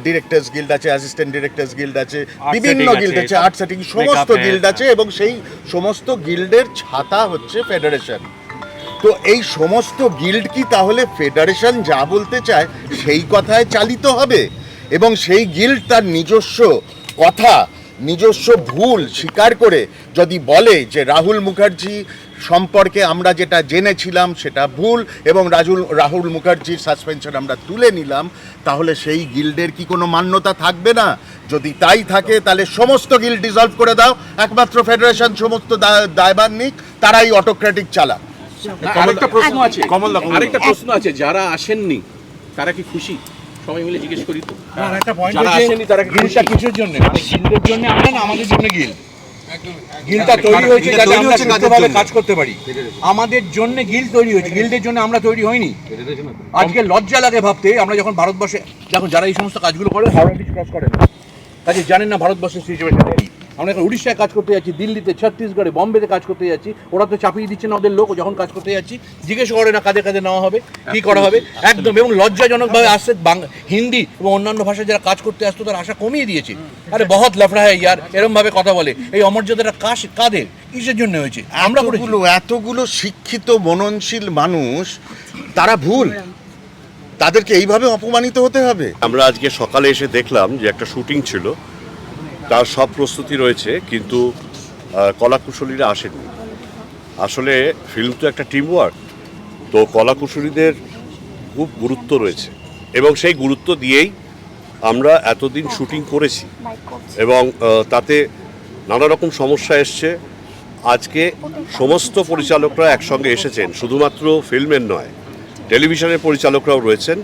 ডিরেক্টরস গিল্ড আছে, অ্যাসিস্ট্যান্ট ডিরেক্টরস গিল্ড আছে, বিভিন্ন গিল্ড আছে, আর্ট সেটিং, সমস্ত গিল্ড আছে, এবং সেই সমস্ত গিল্ডের ছাতা হচ্ছে ফেডারেশন। তো এই সমস্ত গিল্ড কি তাহলে ফেডারেশন যা বলতে চায় সেই কথায় চালিত হবে? এবং সেই গিল্ড তার নিজস্ব কথা, নিজস্ব ভুল স্বীকার করে যদি বলে যে রাহুল মুখার্জি সম্পর্কে আমরা যেটা জেনেছিলাম সেটা ভুল এবং রাহুল মুখার্জির সাসপেনশন আমরা তুলে নিলাম, তাহলে সেই গিল্ডের কি কোনো মান্যতা থাকবে না? যদি তাই থাকে তাহলে সমস্ত গিল্ড ডিসলভ করে দাও, একমাত্র ফেডারেশন সমস্ত দায়ভার নিক, তারাই অটোক্রেটিক চালাক। আরেকটা প্রশ্ন আছে, আরেকটা প্রশ্ন আছে, যারা আসেননি তারা কি খুশি? সবাই মিলে জিজ্ঞেস করি তো, যারা আসেননি তারা কি খুশি? কিসের জন্য? গিল্ডের জন্য আমরা না, আমাদের জন্য গিল্ড। গিল্ডটা তৈরি হয়েছে যাতে আমরা সুষ্ঠুভাবে কাজ করতে পারি। আমাদের জন্য গিল্ড তৈরি হয়েছে, গিল্ডের জন্য আমরা তৈরি হইনি। আজকে লজ্জা লাগে ভাবতে, আমরা যখন ভারতবর্ষে, যখন যারা এই সমস্ত কাজগুলো করে হাওড়া ব্রিজ ক্রস করেন, কাজে জানেন না ভারতবর্ষের সিচুয়েশন কি। আমরা এখন উড়িষ্যায় কাজ করতে যাচ্ছি, দিল্লিতে, ছত্তিশগড়ে, বম্বেতে কাজ করতে যাচ্ছি, ওরা তো চাপিয়ে দিচ্ছে না ওদের লোক। যখন কাজ করতে যাচ্ছি জিজ্ঞেস করে না কাজে কাজে নেওয়া হবে, কি করা হবে, একদম। এবং লজ্জাজনকভাবে আসছে হিন্দি এবং অন্যান্য ভাষায় যারা কাজ করতে আসতো তার আশা কমিয়ে দিয়েছে। আরে বহুত লাফড়া হয় ইয়ার, এরমভাবে কথা বলে। এই অমর্যাদাটা কাদের, কিসের জন্য হয়েছে? আমরা এতগুলো শিক্ষিত মননশীল মানুষ, তারা ভুল, তাদেরকে এইভাবে অপমানিত হতে হবে? আমরা আজকে সকালে এসে দেখলাম যে একটা শুটিং ছিল, তার সব প্রস্তুতি রয়েছে, কিন্তু কলাকুশলীরা আসেনি। আসলে ফিল্ম তো একটা টিম ওয়ার্ক, তো কলাকুশলীদের খুব গুরুত্ব রয়েছে এবং সেই গুরুত্ব দিয়েই আমরা এতদিন শুটিং করেছি এবং তাতে নানা রকম সমস্যা এসছে। আজকে সমস্ত পরিচালকরা একসঙ্গে এসেছেন, শুধুমাত্র ফিল্মের নয়, টেলিভিশনের পরিচালকরাও রয়েছেন,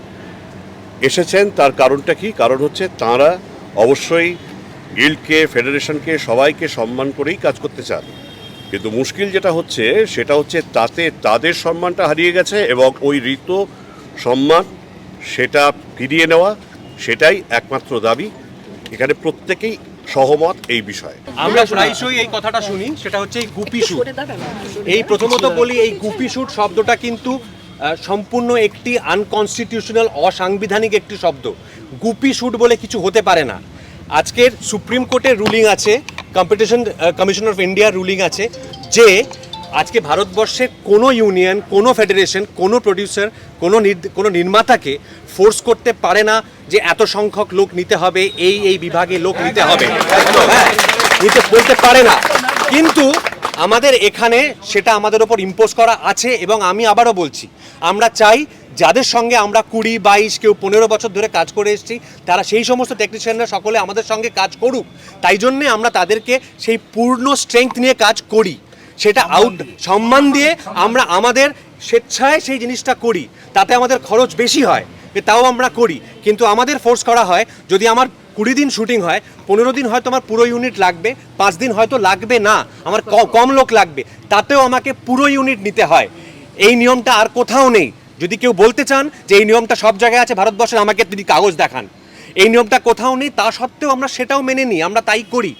এসেছেন। তার কারণটা কি? কারণ হচ্ছে তাঁরা অবশ্যই গিল্ডকে, ফেডারেশনকে, সবাইকে সম্মান করেই কাজ করতে চান। কিন্তু মুশকিল যেটা হচ্ছে সেটা হচ্ছে তাতে তাদের সম্মানটা হারিয়ে গেছে এবং ওই ঋত সম্মান সেটা ফিরিয়ে নেওয়া, সেটাই একমাত্র দাবি। এখানে প্রত্যেকেই সহমত এই বিষয়ে। আমরা প্রায়শই এই কথাটা শুনি, সেটা হচ্ছে এই গুপি শুট। এই প্রথমত বলি, এই গুপি শুট শব্দটা কিন্তু সম্পূর্ণ একটি আনকনস্টিটিউশনাল, অসাংবিধানিক একটি শব্দ। গুপি শুট বলে কিছু হতে পারে না। আজকের সুপ্রিম কোর্টের রুলিং আছে, কম্পিটিশন কমিশন অফ ইন্ডিয়ার রুলিং আছে যে আজকে ভারতবর্ষের কোনো ইউনিয়ন, কোনো ফেডারেশন, কোনো প্রডিউসার, কোনো নির্মাতাকে ফোর্স করতে পারে না যে এত সংখ্যক লোক নিতে হবে, এই বিভাগে লোক নিতে হবে, হ্যাঁ, নিতে বলতে পারে না। কিন্তু আমাদের এখানে সেটা আমাদের ওপর ইম্পোজ করা আছে এবং আমি আবারও বলছি, আমরা চাই যাদের সঙ্গে আমরা 20, 22, কেউ 15 বছর ধরে কাজ করে এসেছি, তারা সেই সমস্ত টেকনিশিয়ানরা সকলে আমাদের সঙ্গে কাজ করুক। তাই জন্যে আমরা তাদেরকে সেই পূর্ণ স্ট্রেংথ নিয়ে কাজ করি, সেটা সম্মান দিয়ে আমরা আমাদের স্বেচ্ছায় সেই জিনিসটা করি। তাতে আমাদের খরচ বেশি হয়, তাও আমরা করি। কিন্তু আমাদের ফোর্স করা হয়, যদি আমার 20 দিন শুটিং হয়, 15 দিন হয়তো আমার পুরো ইউনিট লাগবে, 5 দিন হয়তো লাগবে না, আমার কম লোক লাগবে, তাতেও আমাকে পুরো ইউনিট নিতে হয়। এই নিয়মটা আর কোথাও নেই। যদি কেউ বলতে চান যে এই নিয়মটা সব জায়গায় আছে ভারতবর্ষে, আমাকে তিনি কাগজ দেখান। এই নিয়মটা কোথাও নেই, তা সত্ত্বেও আমরা সেটাও মেনে নিই, আমরা তাই করি।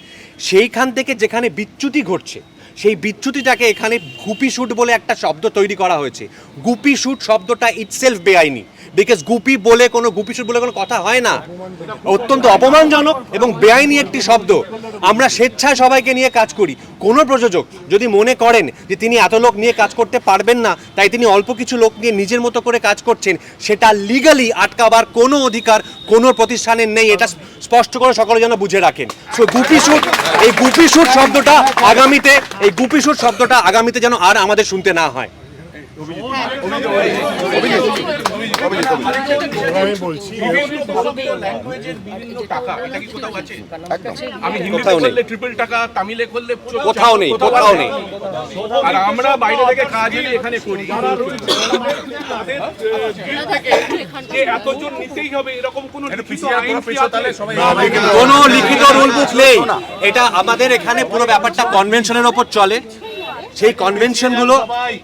সেইখান থেকে যেখানে বিচ্যুতি ঘটছে, সেই বিচ্যুতিটাকে এখানে গুপি শুট বলে একটা শব্দ তৈরি করা হয়েছে। গুপি শুট শব্দটা ইটসেলফ বেআইনি, বিকজ গুপি শুট বলে কোনো কথা হয় না, অত্যন্ত অপমানজনক এবং বেআইনি একটি শব্দ। আমরা স্বেচ্ছায় সবাইকে নিয়ে কাজ করি। কোনো প্রযোজক যদি মনে করেন যে তিনি এত লোক নিয়ে কাজ করতে পারবেন না, তাই তিনি অল্প কিছু লোক নিয়ে নিজের মতো করে কাজ করছেন, সেটা লিগালি আটকাবার কোনো অধিকার কোনো প্রতিষ্ঠানের নেই। এটা স্পষ্ট করে সকলে যেন বুঝে রাখেন। সো এই গুপি শুট শব্দটা আগামীতে যেন আর আমাদের শুনতে না হয়। আমি বলছি, আমি হিন্দিতে করলে ট্রিপল টাকা, তামিলে করলে কোথাও নেই। আর আমরা বাইরে থেকে কাজ এনে এখানে করি। এতজন নিতেই হবে এরকম কোনো লিখিত রুল বুক নেই। এটা আমাদের এখানে পুরো ব্যাপারটা কনভেনশনের ওপর চলে। সেই কনভেনশনগুলো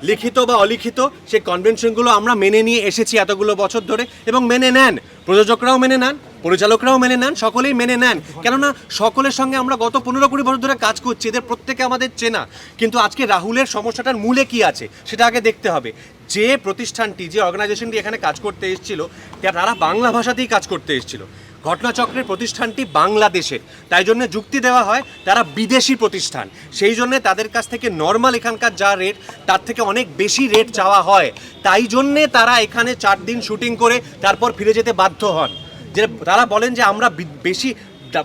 লিখিত বা অলিখিত, সেই কনভেনশনগুলো আমরা মেনে নিয়ে এসেছি এতগুলো বছর ধরে এবং মেনে নেন প্রযোজকরাও, মেনে নেন পরিচালকরাও, মেনে নেন সকলেই মেনে নেন। কেননা সকলের সঙ্গে আমরা গত 15-20 বছর ধরে কাজ করছি, এদের প্রত্যেকে আমাদের চেনা। কিন্তু আজকে রাহুলের সমস্যাটার মূলে কি আছে সেটা আগে দেখতে হবে। যে প্রতিষ্ঠানটি, যে অর্গানাইজেশনটি এখানে কাজ করতে এসেছিল, তারা বাংলা ভাষাতেই কাজ করতে এসেছিল। ঘটনাচক্রের প্রতিষ্ঠানটি বাংলাদেশের, তাই জন্য যুক্তি দেওয়া হয় তারা বিদেশি প্রতিষ্ঠান, সেই জন্য তাদের কাছ থেকে নর্মাল এখানকার যা রেট তার থেকে অনেক বেশি রেট চাওয়া হয়। তাই জন্যে তারা এখানে 4 দিন শুটিং করে তারপর ফিরে যেতে বাধ্য হন। যে তারা বলেন যে আমরা বেশি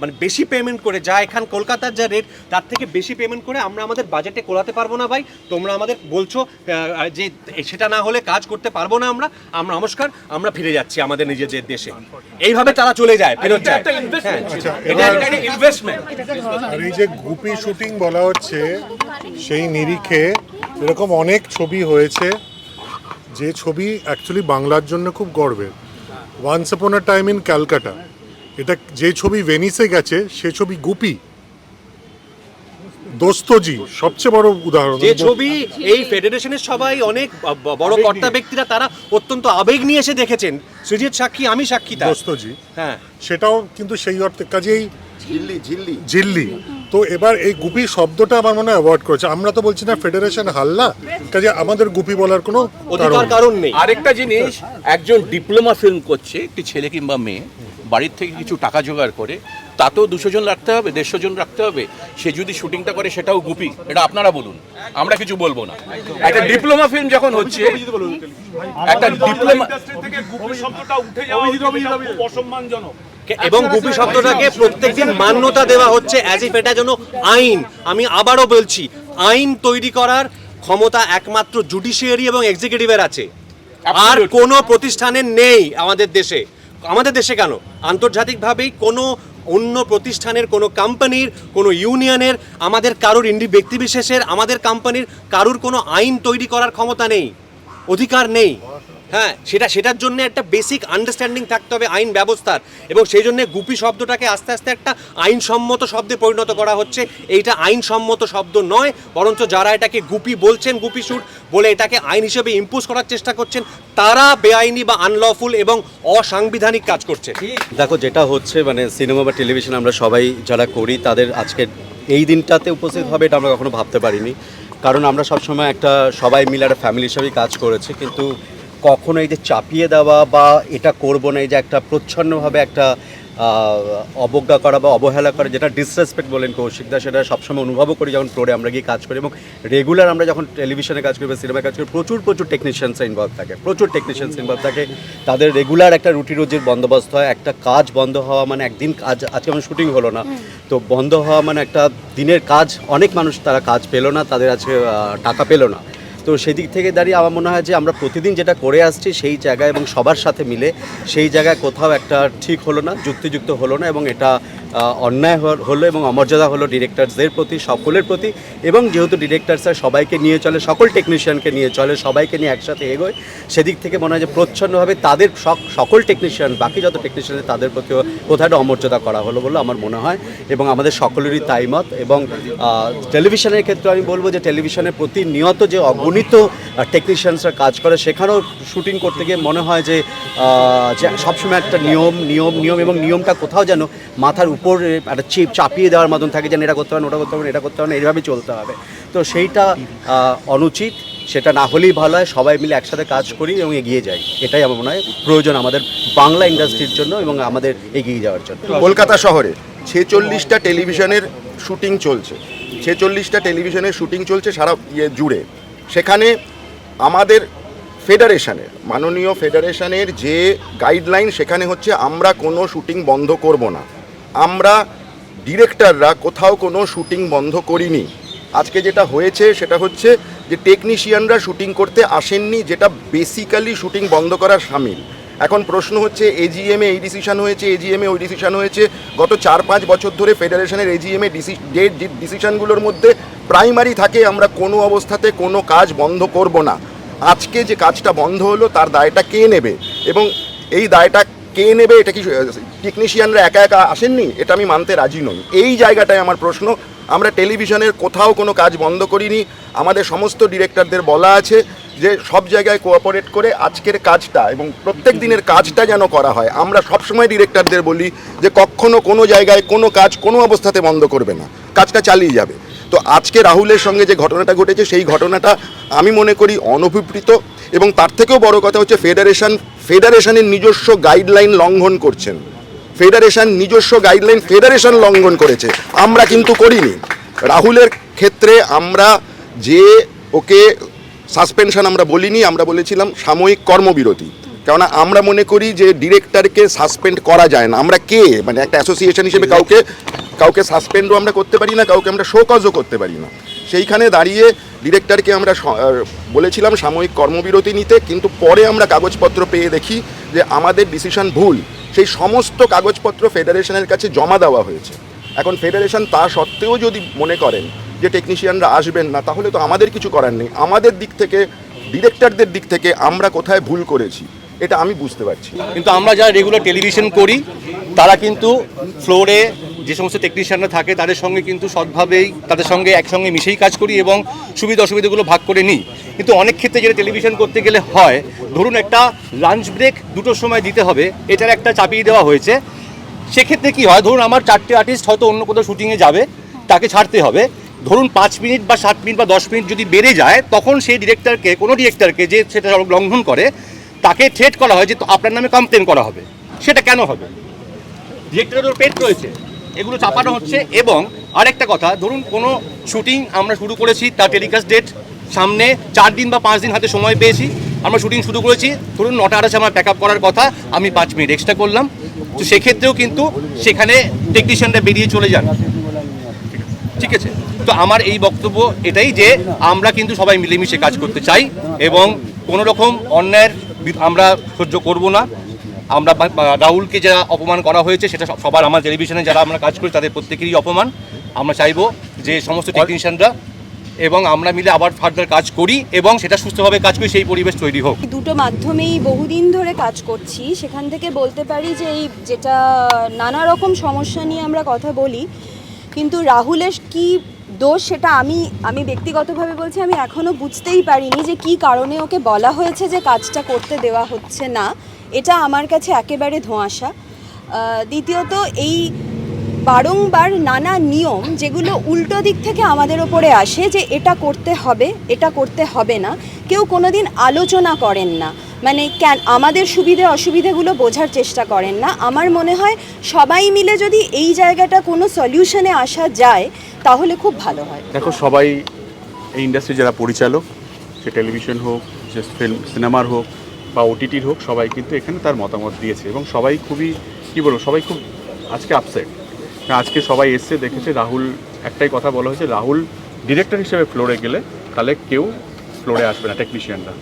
মানে বেশি পেমেন্ট করে, যা এখান কলকাতার যা রেট তার থেকে বেশি পেমেন্ট করে আমরা আমাদের বাজেটে কোলাতে পারবো না ভাই। তোমরা আমাদের বলছো যে সেটা না হলে কাজ করতে পারবো না আমরা নমস্কার, আমরা ফিরে যাচ্ছি আমাদের নিজেদের দেশে। এইভাবে তারা চলে যায়, ফেরত যায়। এটা একটা ইনভেস্টমেন্ট। আর এই যে গুপি শুটিং বলা হচ্ছে, সেই নিরিখে এরকম অনেক ছবি হয়েছে যে ছবি অ্যাকচুয়ালি বাংলার জন্য খুব গর্বের। Once upon a time in Calcutta, এটা যে ছবি ভেনিসে গেছে সে ছবি গুপি। দোস্তজি সবচেয়ে বড় উদাহরণ, যে ছবি এই ফেডারেশনের সবাই অনেক বড় কর্তা ব্যক্তিরা তারা অত্যন্ত আবেগ নিয়ে এসে দেখেছেন। সুজিত সাক্ষী, আমি সাক্ষী। দোস্তজি, হ্যাঁ, সেটাও কিন্তু সেই অর্থে কাজেই ঝিল্লি জিল্লি। তো এবার এই গুপি শব্দটা আমার মনে হয় অ্যাভয়েড করেছে। আমরা তো বলছি না ফেডারেশন হাল্লা, কাজে আমাদের গুপি বলার কোনো কারণ নেই। আরেকটা জিনিস, একজন ডিপ্লোমা ফিল্ম করছে একটি ছেলে কিংবা মেয়ে, বাড়ির থেকে কিছু টাকা জোগাড় করে, তাতেও 200 জন রাখতে হবে, 150 জন রাখতে হবে। সে যদি শুটিংটা করে সেটাও গুপি, এটা আপনারা বলুন, আমরা কিছু বলবো না। একটা ডিপ্লোমা ফিল্ম যখন হচ্ছে, একটা ডিপ্লোমা এবং গুপি শব্দটাকে প্রত্যেকদিন মান্যতা দেওয়া হচ্ছে অ্যাজ ইফ এটা যেন আইন। আমি আবারও বলছি, আইন তৈরি করার ক্ষমতা একমাত্র জুডিশিয়ারি এবং এক্সিকিউটিভের আছে, আর কোনো প্রতিষ্ঠানের নেই আমাদের দেশে। আমাদের দেশে কেন, আন্তর্জাতিকভাবেই কোনো অন্য প্রতিষ্ঠানের, কোনো কোম্পানির, কোনো ইউনিয়নের, আমাদের কারোর ব্যক্তিবিশেষের, আমাদের কোম্পানির কারোর কোনো আইন তৈরি করার ক্ষমতা নেই, অধিকার নেই। হ্যাঁ, সেটার জন্য একটা বেসিক আন্ডারস্ট্যান্ডিং থাকতে হবে আইন ব্যবস্থার, এবং সেই জন্য গুপি শব্দটাকে আস্তে আস্তে একটা আইনসম্মত শব্দে পরিণত করা হচ্ছে। এইটা আইনসম্মত শব্দ নয়, বরঞ্চ যারা এটাকে গুপি বলছেন, গুপি শুট বলে এটাকে আইন হিসেবে ইম্পোজ করার চেষ্টা করছেন, তারা বেআইনি বা আনলফুল এবং অসাংবিধানিক কাজ করছে। দেখো, যেটা হচ্ছে মানে সিনেমা বা টেলিভিশন আমরা সবাই যারা করি, তাদের আজকে এই দিনটাতে উপস্থিত হবে এটা আমরা কখনো ভাবতে পারিনি। কারণ আমরা সবসময় একটা সবাই মিলে একটা ফ্যামিলি হিসাবেই কাজ করেছি, কিন্তু কখনো এই যে চাপিয়ে দেওয়া বা এটা করবো না, এই যে একটা প্রচ্ছন্নভাবে একটা অবজ্ঞা করা বা অবহেলা করা, যেটা ডিসরেসপেক্ট বলেন কৌশিকদা, সেটা সবসময় অনুভবও করি যখন ফ্লোরে আমরা গিয়ে কাজ করি। এবং রেগুলার আমরা যখন টেলিভিশনে কাজ করি বা সিনেমায় কাজ করি, প্রচুর টেকনিশিয়ানস ইনভলভ থাকে, তাদের রেগুলার একটা রুটি রোজির বন্দোবস্ত হয়। একটা কাজ বন্ধ হওয়া মানে একদিন কাজ, আজকে আমার শুটিং হলো না, তো বন্ধ হওয়া মানে একটা দিনের কাজ, অনেক মানুষ তারা কাজ পেলো না, তাদের আজকে টাকা পেলো না। তো সেই দিক থেকে দাঁড়িয়ে আমার মনে হয় যে আমরা প্রতিদিন যেটা করে আসছি সেই জায়গায় এবং সবার সাথে মিলে সেই জায়গায় কোথাও একটা ঠিক হলো না, যুক্তিযুক্ত হলো না, এবং এটা অন্যায় হলো এবং অমর্যাদা হলো ডিরেক্টরসদের প্রতি, সকলের প্রতি। এবং যেহেতু ডিরেক্টরসরা সবাইকে নিয়ে চলে, সকল টেকনিশিয়ানকে নিয়ে চলে, সবাইকে নিয়ে একসাথে এগোয়, সেদিক থেকে মনে হয় যে প্রচ্ছন্নভাবে তাদের সকল টেকনিশিয়ান, বাকি যত টেকনিশিয়ান তাদের প্রতিও কোথাও একটা অমর্যাদা করা হলো বলে আমার মনে হয়, এবং আমাদের সকলেরই তাই মত। এবং টেলিভিশনের ক্ষেত্রে আমি বলবো যে টেলিভিশনের প্রতিনিয়ত যে অগণিত টেকনিশিয়ানসরা কাজ করে, সেখানেও শুটিং করতে গিয়ে মনে হয় যে সবসময় একটা নিয়ম এবং নিয়মটা কোথাও যেন মাথার উপর একটা চাপিয়ে দেওয়ার মতন থাকে, যেন এটা করতে হবে, ওটা করতে হবে, এটা করতে হবে, এইভাবে চলতে হবে। তো সেইটা অনুচিত, সেটা না হলেই ভালো হয়, সবাই মিলে একসাথে কাজ করি এবং এগিয়ে যাই, এটাই আমার মনে হয় প্রয়োজন আমাদের বাংলা ইন্ডাস্ট্রির জন্য এবং আমাদের এগিয়ে যাওয়ার জন্য। কলকাতা শহরে 46টা টেলিভিশনের শুটিং চলছে, 46টা টেলিভিশনের শুটিং চলছে সারা জুড়ে। সেখানে আমাদের ফেডারেশনের, মাননীয় ফেডারেশনের যে গাইডলাইন, সেখানে হচ্ছে আমরা কোনো শুটিং বন্ধ করব না। আমরা ডিরেক্টররা কোথাও কোনো শুটিং বন্ধ করিনি। আজকে যেটা হয়েছে সেটা হচ্ছে যে টেকনিশিয়ানরা শুটিং করতে আসেননি, যেটা বেসিক্যালি শুটিং বন্ধ করার শামিল। এখন প্রশ্ন হচ্ছে এজিএমে এই ডিসিশন হয়েছে, এজিএমে ওই ডিসিশন হয়েছে। গত 4-5 বছর ধরে ফেডারেশনের এজিএমে যে ডিসিশনগুলোর মধ্যে প্রাইমারি থাকে আমরা কোনো অবস্থাতে কোনো কাজ বন্ধ করব না। আজকে যে কাজটা বন্ধ হলো তার দায়টা কে নেবে, এবং এই দায়টা কে নেবে? এটা কি টেকনিশিয়ানরা একা একা আসেননি? এটা আমি মানতে রাজি নই। এই জায়গাটায় আমার প্রশ্ন। আমরা টেলিভিশনের কোথাও কোনো কাজ বন্ধ করিনি। আমাদের সমস্ত ডিরেক্টরদের বলা আছে যে সব জায়গায় কোঅপারেট করে আজকের কাজটা এবং প্রত্যেক দিনের কাজটা যেন করা হয়। আমরা সবসময় ডিরেক্টরদের বলি যে কখনো কোনো জায়গায় কোনো কাজ কোনো অবস্থাতে বন্ধ করবে না, কাজটা চালিয়ে যাবে। তো আজকে রাহুলের সঙ্গে যে ঘটনাটা ঘটেছে, সেই ঘটনাটা আমি মনে করি অনভিপ্রেত, এবং তার থেকেও বড় কথা হচ্ছে ফেডারেশনের নিজস্ব গাইডলাইন লঙ্ঘন করছেন। ফেডারেশন লঙ্ঘন করেছে, আমরা কিন্তু করিনি। রাহুলের ক্ষেত্রে আমরা যে ওকে সাসপেনশন আমরা বলিনি, আমরা বলেছিলাম সাময়িক কর্মবিরতি। কেননা আমরা মনে করি যে ডিরেক্টরকে সাসপেন্ড করা যায় না। আমরা কে মানে একটা অ্যাসোসিয়েশন হিসেবে কাউকে সাসপেন্ডও আমরা করতে পারি না, কাউকে আমরা শোকজও করতে পারি না। সেইখানে দাঁড়িয়ে ডিরেক্টরকে আমরা বলেছিলাম সাময়িক কর্মবিরতি নিতে, কিন্তু পরে আমরা কাগজপত্র পেয়ে দেখি যে আমাদের ডিসিশন ভুল। সেই সমস্ত কাগজপত্র ফেডারেশনের কাছে জমা দেওয়া হয়েছে। এখন ফেডারেশন তা সত্ত্বেও যদি মনে করেন যে টেকনিশিয়ানরা আসবেন না, তাহলে তো আমাদের কিছু করার নেই। আমাদের দিক থেকে, ডিরেক্টরদের দিক থেকে আমরা কোথায় ভুল করেছি এটা আমি বুঝতে পারছি। কিন্তু আমরা যারা রেগুলার টেলিভিশন করি তারা কিন্তু ফ্লোরে যে সমস্ত টেকনিশিয়ানরা থাকে তাদের সঙ্গে কিন্তু সৎভাবেই তাদের সঙ্গে একসঙ্গে মিশেই কাজ করি এবং সুবিধা অসুবিধাগুলো ভাগ করে নিই। কিন্তু অনেক ক্ষেত্রে যেটা টেলিভিশন করতে গেলে হয়, ধরুন একটা লাঞ্চ ব্রেক 2টোর সময় দিতে হবে, এটার একটা চাপিয়ে দেওয়া হয়েছে। সেক্ষেত্রে কি হয়, ধরুন আমার 4টে আর্টিস্ট হয়তো অন্য কোথাও শুটিংয়ে যাবে, তাকে ছাড়তে হবে। ধরুন 5 মিনিট বা 7 মিনিট বা 10 মিনিট যদি বেড়ে যায়, তখন সেই ডিরেক্টরকে, কোনো ডিরেক্টরকে যে সেটা লঙ্ঘন করে তাকে থ্রেট করা হয় যে আপনার নামে কমপ্লেন করা হবে। সেটা কেন হবে? ডিরেক্টরের পেট রয়েছে, এগুলো চাপানো হচ্ছে। এবং আরেকটা কথা, ধরুন কোনো শুটিং আমরা শুরু করেছি, তার টেলিকাস্ট ডেট সামনে 4 দিন বা 5 দিন হাতে সময় পেয়েছি, আমরা শুটিং শুরু করেছি, ধরুন 9টা 28 আমার প্যাক আপ করার কথা, আমি 5 মিনিট এক্সট্রা করলাম। তো সেক্ষেত্রেও কিন্তু সেখানে টেকনিশিয়ানরা বেরিয়ে চলে যান। ঠিক আছে, তো আমার এই বক্তব্য এটাই যে আমরা কিন্তু সবাই মিলেমিশে কাজ করতে চাই এবং কোনো রকম অন্যায়ের আমরা সহ্য করব না। আমরা রাহুলকে যা অপমান করা হয়েছে সেটা সবার, আমার টেলিভিশনে যারা আমরা কাজ করি তাদের প্রত্যেকেরই অপমান। আমরা চাইবো যে সমস্ত টেকনিশিয়ানরা এবং আমরা মিলে আবার ফার্দার কাজ করি এবং সেটা সুস্থভাবে কাজ করি, সেই পরিবেশ তৈরি হোক। দুটো মাধ্যমেই বহুদিন ধরে কাজ করছি, সেখান থেকে বলতে পারি যে এই যেটা নানা রকম সমস্যা নিয়ে আমরা কথা বলি, কিন্তু রাহুলের কি দোষ সেটা আমি ব্যক্তিগতভাবে বলছি, আমি এখনও বুঝতেই পারিনি যে কি কারণে ওকে বলা হয়েছে যে কাজটা করতে দেওয়া হচ্ছে না। এটা আমার কাছে একেবারে ধোঁয়াশা। দ্বিতীয়ত এই বারংবার নানা নিয়ম যেগুলো উল্টো দিক থেকে আমাদের ওপরে আসে যে এটা করতে হবে, এটা করতে হবে না, কেউ কোনোদিন আলোচনা করেন না, মানে আমাদের সুবিধে অসুবিধাগুলো বোঝার চেষ্টা করেন না। আমার মনে হয় সবাই মিলে যদি এই জায়গাটা কোনো সলিউশনে আসা যায় তাহলে খুব ভালো হয়। দেখো, সবাই এই ইন্ডাস্ট্রি যারা পরিচালক, সে টেলিভিশন হোক, সে ফিল্ম সিনেমার হোক বা ওটিটির হোক, সবাই কিন্তু এখানে তার মতামত দিয়েছে এবং সবাই খুবই সবাই খুব আজকে আপসেট। আজকে সবাই এসছে, দেখেছে রাহুল, একটাই কথা বলা হয়েছে, রাহুল ডিরেক্টর হিসেবে ফ্লোরে গেলে তাহলে কেউ ফ্লোরে আসবে না, টেকনিশিয়ানরা।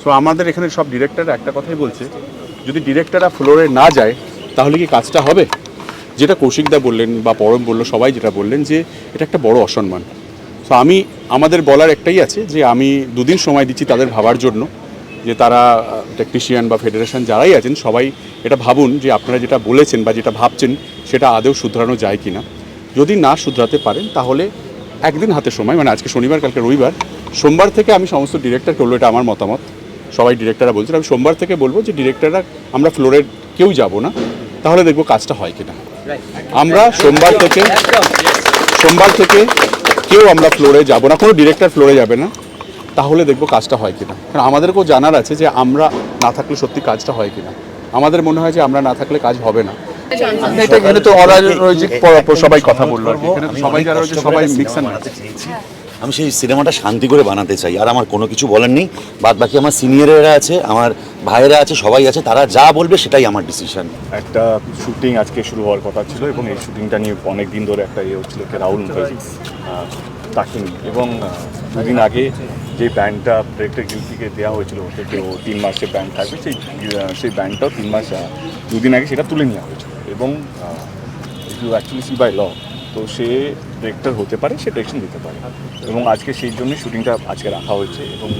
সো আমাদের এখানে সব ডিরেক্টররা একটা কথাই বলছে, যদি ডিরেক্টররা ফ্লোরে না যায় তাহলে কি কাজটা হবে? যেটা কৌশিকদা বললেন বা পরম বললো, সবাই যেটা বললেন যে এটা একটা বড় অসম্মান। সো আমাদের বলার একটাই আছে যে আমি 2 দিন সময় দিচ্ছি তাদের ভাবার জন্য, যে তারা টেকনিশিয়ান বা ফেডারেশন যারাই আছেন সবাই এটা ভাবুন যে আপনারা যেটা বলেছেন বা যেটা ভাবছেন সেটা আদৌ শুধরানো যায় কি না। যদি না শুধরাতে পারেন তাহলে 1 দিন হাতে সময়, মানে আজকে শনিবার, কালকে রবিবার, সোমবার থেকে আমি সমস্ত ডিরেক্টরকে বলবো, এটা আমার মতামত, সবাই ডিরেক্টররা বলছেন, আমি সোমবার থেকে বলবো যে ডিরেক্টররা আমরা ফ্লোরের কেউ যাব না, তাহলে দেখবো কাজটা হয় কিনা। আমরা সোমবার থেকে কেউ আমরা ফ্লোরে যাব না, কোনো ডিরেক্টর ফ্লোরে যাবে না, তাহলে দেখবো কাজটা হয় কিনা। কারণ আমাদেরকেও জানার আছে যে আমরা না থাকলে সত্যি কাজটা হয় কিনা। আমাদের মনে হয় যে আমরা না থাকলে কাজ হবে না। এটা এখানে তো অরাজনৈতিক সবাই কথা বললো, এখানে সবাই যারা রয়েছে সবাই মিক্স অ্যান্ড ম্যাচ। আমি সেই সিনেমাটা শান্তি করে বানাতে চাই, আর আমার কোনো কিছু বলার নেই। বাদ বাকি আমার সিনিয়রেরা আছে, আমার ভাইয়েরা আছে, সবাই আছে, তারা যা বলবে সেটাই আমার ডিসিশন। একটা শুটিং আজকে শুরু হওয়ার কথা ছিল এবং এই শুটিংটা নিয়ে অনেক দিন ধরে একটা হচ্ছিল কি রাহুল মুখার্জি তাকে নিয়ে, এবং 2 দিন আগে যে ব্যান্ডটা ডিরেক্টর গিল্ডিকে দেওয়া হয়েছিল, ওটাকে 3 মাসের ব্যান্ড থাকবে, সেই ব্যান্ডটাও 3 মাস 2 দিন আগে সেটা তুলে নেওয়া হয়েছিল। এবং অ্যাকচুয়ালি সি বাই ল, তো সে ডিরেক্টর হতে পারে, সে ডিরেকশন দিতে পারে, এবং আজকে সেই জন্যই শুটিংটা আজকে রাখা হয়েছে। এবং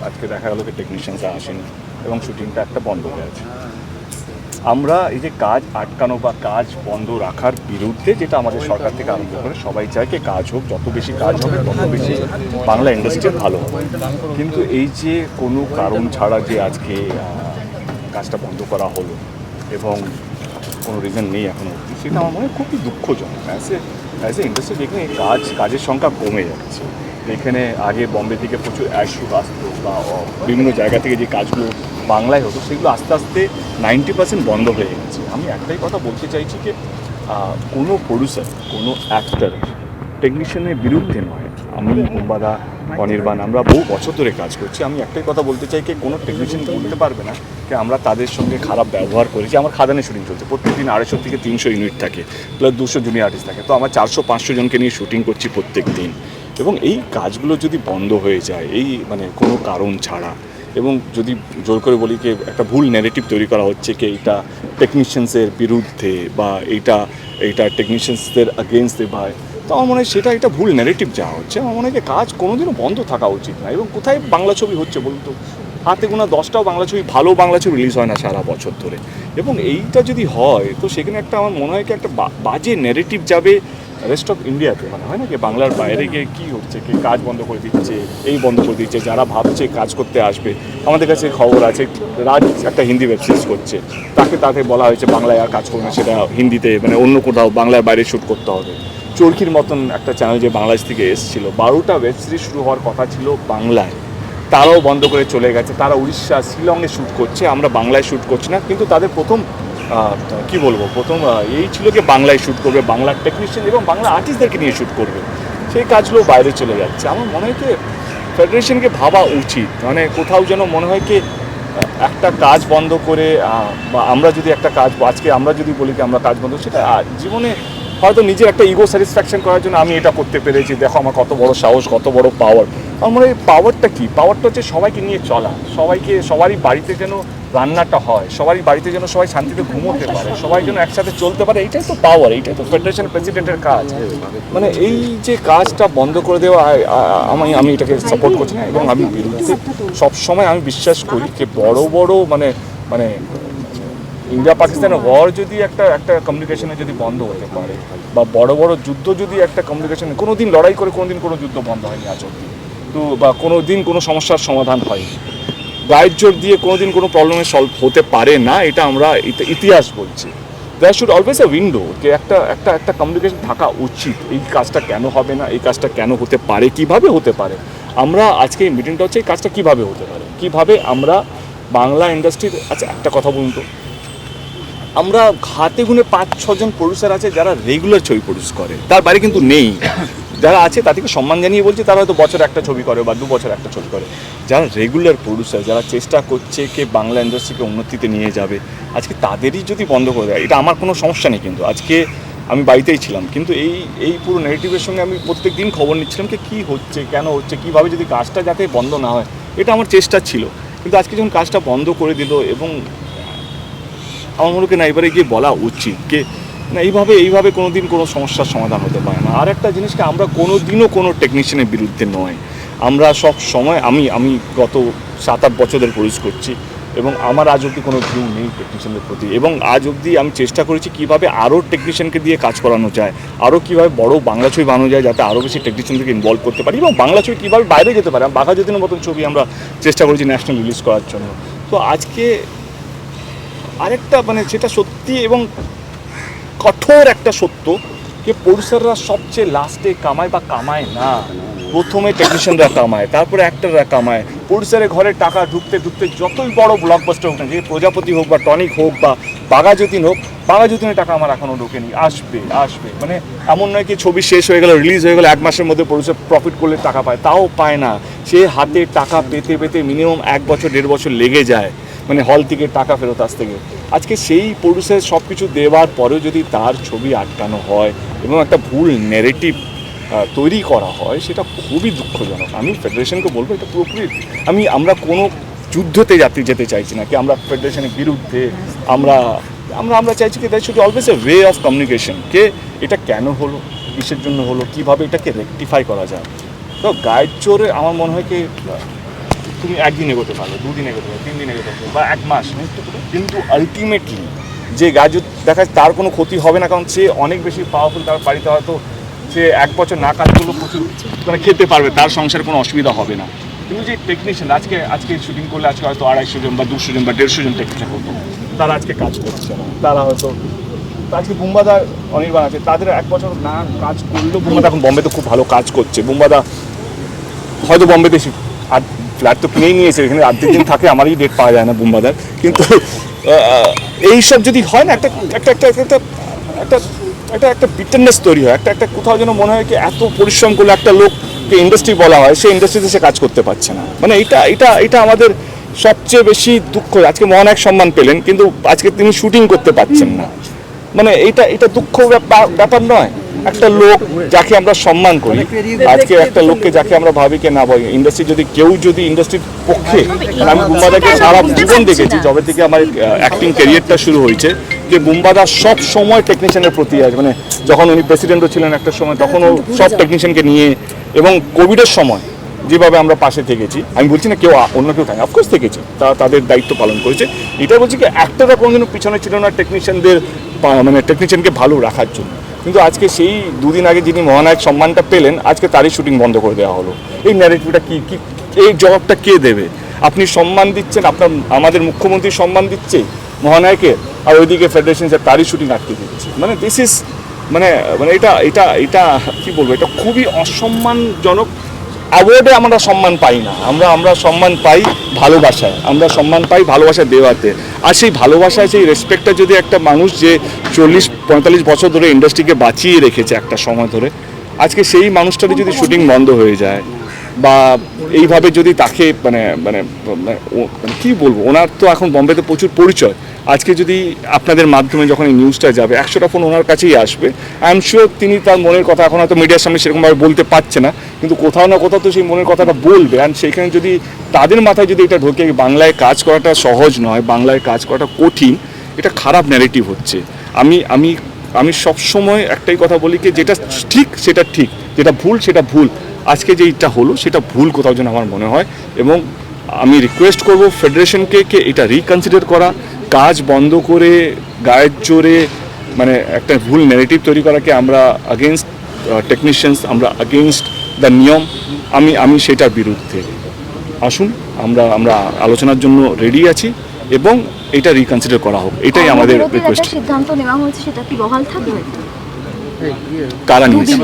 আজকে দেখা গেল যে টেকনিশিয়ানরা আসেনি এবং শুটিংটা একটা বন্ধ হয়ে আছে। আমরা এই যে কাজ আটকানো বা কাজ বন্ধ রাখার বিরুদ্ধে, যেটা আমাদের সরকার থেকে আরম্ভ করে সবাই চায় যে কাজ হোক, যত বেশি কাজ হবে তত বেশি বাংলা ইন্ডাস্ট্রি ভালো হবে। কিন্তু এই যে কোনো কারণ ছাড়া যে আজকে কাজটা বন্ধ করা হলো এবং কোনো রিজন নেই এখনও অবধি, সেটা আমার মনে হয় খুবই দুঃখজনক। অ্যাজ এ ইন্ডাস্ট্রি দেখুন এই কাজের সংখ্যা কমে যাচ্ছে। এখানে আগে বম্বে থেকে প্রচুর অ্যাড আসতো বা বিভিন্ন জায়গা থেকে যে কাজগুলো বাংলায় হতো সেগুলো আস্তে আস্তে 90% বন্ধ হয়ে গেছে। আমি একটাই কথা বলতে চাইছি যে কোনো প্রডিউসার, কোনো অ্যাক্টর টেকনিশিয়ানের বিরুদ্ধে নয়, আমি বুম্বাদা অনির্বাণ আমরা বহু বছর ধরে কাজ করছি। আমি একটাই কথা বলতে চাই কি কোনো টেকনিশিয়ান বলতে পারবে না যে আমরা তাদের সঙ্গে খারাপ ব্যবহার করেছি। আমার খাদানে শুটিং চলছে, প্রত্যেকদিন 250 থেকে 300 ইউনিট থাকে, প্লাস 200 জুনিয়র আর্টিস্ট থাকে। তো আমরা 400-500 জনকে নিয়ে শুটিং করছি প্রত্যেক দিন। এবং এই কাজগুলো যদি বন্ধ হয়ে যায় এই মানে কোনো কারণ ছাড়া, এবং যদি জোর করে বলি কি একটা ভুল ন্যারেটিভ তৈরি করা হচ্ছে কি এটা টেকনিশিয়ানসের বিরুদ্ধে বা এইটা টেকনিশিয়ানসদের আগেনস্টে, বা তো আমার মনে হয় এটা ভুল ন্যারেটিভ যাওয়া হচ্ছে। আমার মনে হয় যে কাজ কোনোদিনও বন্ধ থাকা উচিত না। এবং কোথায় বাংলা ছবি হচ্ছে বলুন তো, হাতে গোনা 10টাও বাংলা ছবি, ভালো বাংলা ছবি রিলিজ হয় না সারা বছর ধরে। এবং এইটা যদি হয় তো সেখানে একটা আমার মনে হয় কি একটা বাজে ন্যারেটিভ যাবে রেস্ট অফ ইন্ডিয়াতে। মানে হয় না কি বাংলার বাইরে গিয়ে কী হচ্ছে, কি কাজ বন্ধ করে দিচ্ছে, এই বন্ধ করে দিচ্ছে, যারা ভাবছে কাজ করতে আসবে। আমাদের কাছে খবর আছে রাজ একটা হিন্দি ওয়েব সিরিজ করছে, তাকে বলা হয়েছে বাংলায় আর কাজ করবে না, সেটা হিন্দিতে মানে অন্য কোথাও বাংলার বাইরে শ্যুট করতে হবে। চরকির মতন একটা চ্যানেল যে বাংলাদেশ থেকে এসেছিল, 12টা ওয়েব সিরিজ শুরু হওয়ার কথা ছিল বাংলায়, তারাও বন্ধ করে চলে গেছে। তারা উড়িষ্যা শিলংয়ে শ্যুট করছে, আমরা বাংলায় শ্যুট করছি না। কিন্তু তাদের প্রথম এই ছিল কি বাংলায় শ্যুট করবে, বাংলার টেকনিশিয়ান এবং বাংলা আর্টিস্টদেরকে নিয়ে শ্যুট করবে। সেই কাজগুলো বাইরে চলে যাচ্ছে। আমার মনে হয় কি ফেডারেশনকে ভাবা উচিত, মানে কোথাও যেন মনে হয় কি একটা কাজ বন্ধ করে বা আমরা যদি একটা কাজ আজকে আমরা যদি বলি কি আমরা কাজ বন্ধ, সেটা জীবনে হয়তো নিজের একটা ইগো স্যাটিসফ্যাকশন করার জন্য আমি এটা করতে পেরেছি, দেখো আমার কত বড় সাহস, কত বড় পাওয়ার। আমার মনে হয় পাওয়ারটা কি, পাওয়ারটা হচ্ছে সবাইকে নিয়ে চলা, সবারই বাড়িতে যেন রান্নাটা হয়, সবারই বাড়িতে যেন সবাই শান্তিতে ঘুমোতে পারে, সবাই যেন একসাথে চলতে পারে। এইটাই তো পাওয়ার, এইটাই তো ফেডারেশন প্রেসিডেন্টের কাজ। মানে এই যে কাজটা বন্ধ করে দেওয়া আমি এটাকে সাপোর্ট করছি না। এবং আমি বিরুদ্ধে সবসময় আমি বিশ্বাস করি যে বড় মানে ইন্ডিয়া পাকিস্তানের ওয়ার যদি একটা কমিউনিকেশনে যদি বন্ধ হতে পারে, বা বড় যুদ্ধ যদি একটা কমিউনিকেশনে কোনো দিন লড়াই করে কোনো যুদ্ধ বন্ধ হয়নি আজ অব্দি, তো বা কোনো দিন কোনো সমস্যার সমাধান হয়নি, গায়ের জোর দিয়ে কোনোদিন কোনো প্রবলেমের সলভ হতে পারে না, এটা আমরা ইতিহাস বলছি। There should always a window, যে একটা কমিউনিকেশন থাকা উচিত। এই কাজটা কেন হবে না, এই কাজটা কেন হতে পারে, কিভাবে হতে পারে। আমরা আজকে এই মিটিংটা হচ্ছে এই কাজটা কিভাবে হতে পারে, কিভাবে আমরা বাংলা ইন্ডাস্ট্রির। আচ্ছা একটা কথা বলুন তো, আমরা হাতে গুনে 5-6 জন প্রডিউসার আছে যারা রেগুলার ছবি প্রডিউস করে, তার বাইরে কিন্তু নেই। যারা আছে তাদেরকে সম্মান জানিয়ে বলছে, তারা হয়তো বছরে একটা ছবি করে বা 2 বছর একটা ছবি করে। যারা রেগুলার প্রডিউসার, যারা চেষ্টা করছে কে বাংলা ইন্ডাস্ট্রিকে উন্নতিতে নিয়ে যাবে, আজকে তাদেরই যদি বন্ধ করে দেয়, এটা আমার কোনো সমস্যা নেই। কিন্তু আজকে আমি বাড়িতেই ছিলাম, কিন্তু এই পুরো নেগেটিভের সঙ্গে আমি প্রত্যেক দিন খবর নিচ্ছিলাম কী হচ্ছে, কেন হচ্ছে, কীভাবে যদি কাজটা যাতে বন্ধ না হয়, এটা আমার চেষ্টা ছিল। কিন্তু আজকে যখন কাজটা বন্ধ করে দিল, এবং আমার মনে হয় না এবারে গিয়ে বলা উচিত যে না এইভাবে কোনো দিন কোনো সমস্যার সমাধান হতে পারে না। আর একটা জিনিসকে আমরা কোনো দিনও কোনো টেকনিশিয়ানের বিরুদ্ধে নয়, আমরা সব সময় আমি গত 7-8 বছর ধরে প্রডিউস করছি, এবং আমার আজ অবধি কোনো ভিউ নেই টেকনিশিয়ানদের প্রতি। এবং আজ অবধি আমি চেষ্টা করেছি কীভাবে আরও টেকনিশিয়ানকে দিয়ে কাজ করানো যায়, আরও কীভাবে বড় বাংলা ছবি বানানো যায়, যাতে আরও বেশি টেকনিশিয়ানদেরকে ইনভলভ করতে পারি, এবং বাংলা ছবি কীভাবে বাইরে যেতে পারে। বাঘা যতীনের মতন ছবি আমরা চেষ্টা করেছি ন্যাশনাল রিলিজ করার জন্য। তো আজকে আরেকটা মানে সেটা সত্যি এবং কঠোর একটা সত্য যে প্রডিউসাররা সবচেয়ে লাস্টে কামায় বা কামায় না, প্রথমে টেকনিশিয়ানরা কামায়, তারপরে অ্যাক্টররা কামায়। প্রডিউসারের ঘরে টাকা ঢুকতে যতই বড় ব্লকবাস্টার হোক না, যে প্রজাপতি হোক বা টনিক হোক বা বাঘা যতীন হোক, বাঘা যতীনের টাকা আমার এখনও ঢোকেনি, আসবে। মানে এমন নয় কি ছবি শেষ হয়ে গেল, রিলিজ হয়ে গেল, 1 মাসের মধ্যে প্রডিউসার প্রফিট করলে টাকা পায়, তাও পায় না। সে হাতে টাকা পেতে মিনিমাম 1 বছর 1.5 বছর লেগে যায়, মানে হল থেকে টাকা ফেরত আসতে গেলে। আজকে সেই প্রডিউসার সব কিছু দেওয়ার পরেও যদি তার ছবি আটকানো হয় এবং একটা ভুল ন্যারেটিভ তৈরি করা হয়, সেটা খুবই দুঃখজনক। আমি ফেডারেশনকে বলবো এটা পুরোপুরি আমরা কোনো যুদ্ধতে যেতে চাইছি না, কি আমরা ফেডারেশনের বিরুদ্ধে। আমরা চাইছি কি that should always a way of communication, কে এটা কেন হলো, কিসের জন্য হলো, কীভাবে এটাকে রেকটিফাই করা যায়। তো গায়ের জোরে আমার মনে হয় কি তুমি 1 দিন এগোতে পারো, 2 দিন এগোতে পারো, 3 দিন এগোতে পারো, বা 1 মাস, কিন্তু আলটিমেটলি যে গাছ দেখা তার কোনো ক্ষতি হবে না, কারণ সে অনেক বেশি পাওয়ারফুল। তার বাড়িতে হয়তো সে 1 বছর না কাজ করলেও প্রচুর মানে খেতে পারবে, তার সংসারে কোনো অসুবিধা হবে না। কিন্তু যে টেকনিশিয়ান আজকে শুটিং করলে আজকে হয়তো 250 জন বা 200 জন বা 150 জন টেকনিশিয়ান হতো, তারা আজকে কাজ করছে না। তারা হয়তো আজকে বুম্বাদা অনির্বাণ আছে, তাদের 1 বছর না কাজ করলেও বুম্বাদা এখন বম্বেতে খুব ভালো কাজ করছে। বুম্বাদা হয়তো বম্বেতে আর ফ্ল্যাট তো কিনেই নিয়েছে, এখানে 8 দিন থাকে, আমারই ডেট পাওয়া যায় না বুম্বাদার। কিন্তু এইসব যদি হয় না, একটা বিটারনেস তৈরি হয়, একটা কোথাও যেন মনে হয় কি এত পরিশ্রম করলে একটা লোক ইন্ডাস্ট্রি বলা হয় সেই ইন্ডাস্ট্রিতে সে কাজ করতে পারছে না। মানে এটা আমাদের সবচেয়ে বেশি দুঃখ। আজকে মহানায়ক সম্মান পেলেন কিন্তু আজকে তিনি শুটিং করতে পারছেন না। মানে এটা দুঃখ ব্যাপার নয়। একটা লোক যাকে আমরা সম্মান করি, আজকে একটা লোককে যাকে আমরা ভাবি কে না ভাই ইন্ডাস্ট্রি যদি ইন্ডাস্ট্রির পক্ষে, আমি বুম্বাদাকে সারা জীবন দেখেছি যবে থেকে আমার অ্যাক্টিং ক্যারিয়ারটা শুরু হয়েছে, যে বুম্বাদা সব সময় টেকনিশিয়ানের প্রতি আছে। মানে যখন উনি প্রেসিডেন্টও ছিলেন একটা সময়, তখনও সব টেকনিশিয়ানকে নিয়ে, এবং কোভিডের সময় যেভাবে আমরা পাশে থেকেছি, আমি বলছি না কেউ অন্য কেউ থাকে, অফকোর্স থেকেছি, তাদের দায়িত্ব পালন করেছে। এটা বলছি কি অ্যাক্টররা কোনোদিনও পিছনে ছিল না টেকনিশিয়ানকে ভালো রাখার জন্য। কিন্তু আজকে সেই দুদিন আগে যিনি মহানায়ক সম্মানটা পেলেন, আজকে তারই শুটিং বন্ধ করে দেওয়া হলো। এই ন্যারেটিভটা কি এই জবাবটা কে দেবে? আপনি সম্মান দিচ্ছেন, আমাদের মুখ্যমন্ত্রী সম্মান দিচ্ছে মহানায়কের, আর ওইদিকে ফেডারেশন তারই শুটিং আটকে দিচ্ছে। মানে দিস ইজ মানে এটা কি বলবো, এটা খুবই অসম্মানজনক। অ্যাওয়ার্ডে আমরা সম্মান পাই না, আমরা সম্মান পাই ভালোবাসায়, আমরা সম্মান পাই ভালোবাসা দেওয়াতে। আর সেই ভালোবাসায় সেই রেসপেক্টটা যদি একটা মানুষ যে 40-45 বছর ধরে ইন্ডাস্ট্রিকে বাঁচিয়ে রেখেছে একটা সময় ধরে, আজকে সেই মানুষটারই যদি শুটিং বন্ধ হয়ে যায় বা এইভাবে যদি তাকে মানে কি বলবো, ওনার তো এখন বম্বেতে প্রচুর পরিচয়। আজকে যদি আপনাদের মাধ্যমে যখন এই নিউজটা যাবে 100টা ফোন ওনার কাছেই আসবে। আই এম শিওর তিনি তার মনের কথা এখন হয়তো মিডিয়ার সামনে সেরকমভাবে বলতে পারছে না, কিন্তু কোথাও না কোথাও তো সেই মনের কথাটা বলবে। অ্যান্ড সেইখানে যদি তাদের মাথায় যদি এটা ঢোকে বাংলায় কাজ করাটা সহজ নয়, বাংলায় কাজ করাটা কঠিন, এটা খারাপ ন্যারেটিভ হচ্ছে। আমি সবসময় একটাই কথা বলি কি যেটা ঠিক সেটা ঠিক, যেটা ভুল সেটা ভুল। আজকে যেটা হলো সেটা ভুল কোথাও যেন আমার মনে হয়, এবং আমি রিকোয়েস্ট করব ফেডারেশনকে এটা রিকনসিডার করা, কাজ বন্ধ করে গায়ের জোরে মানে একটা ভুল ন্যারেটিভ তৈরি করাকে আমরা আগেনস্ট টেকনিশিয়ানস, আমরা আগেনস্ট দ্য নিয়ম। আমি সেটার বিরুদ্ধে। আসুন আমরা আলোচনার জন্য রেডি আছি এবং এটা রিকনসিডার করা হোক, এটাই আমাদের রিকোয়েস্ট। সিদ্ধান্ত নেওয়া হয়েছে, সেটা কি বহাল থাকবে? কারা নিয়েছে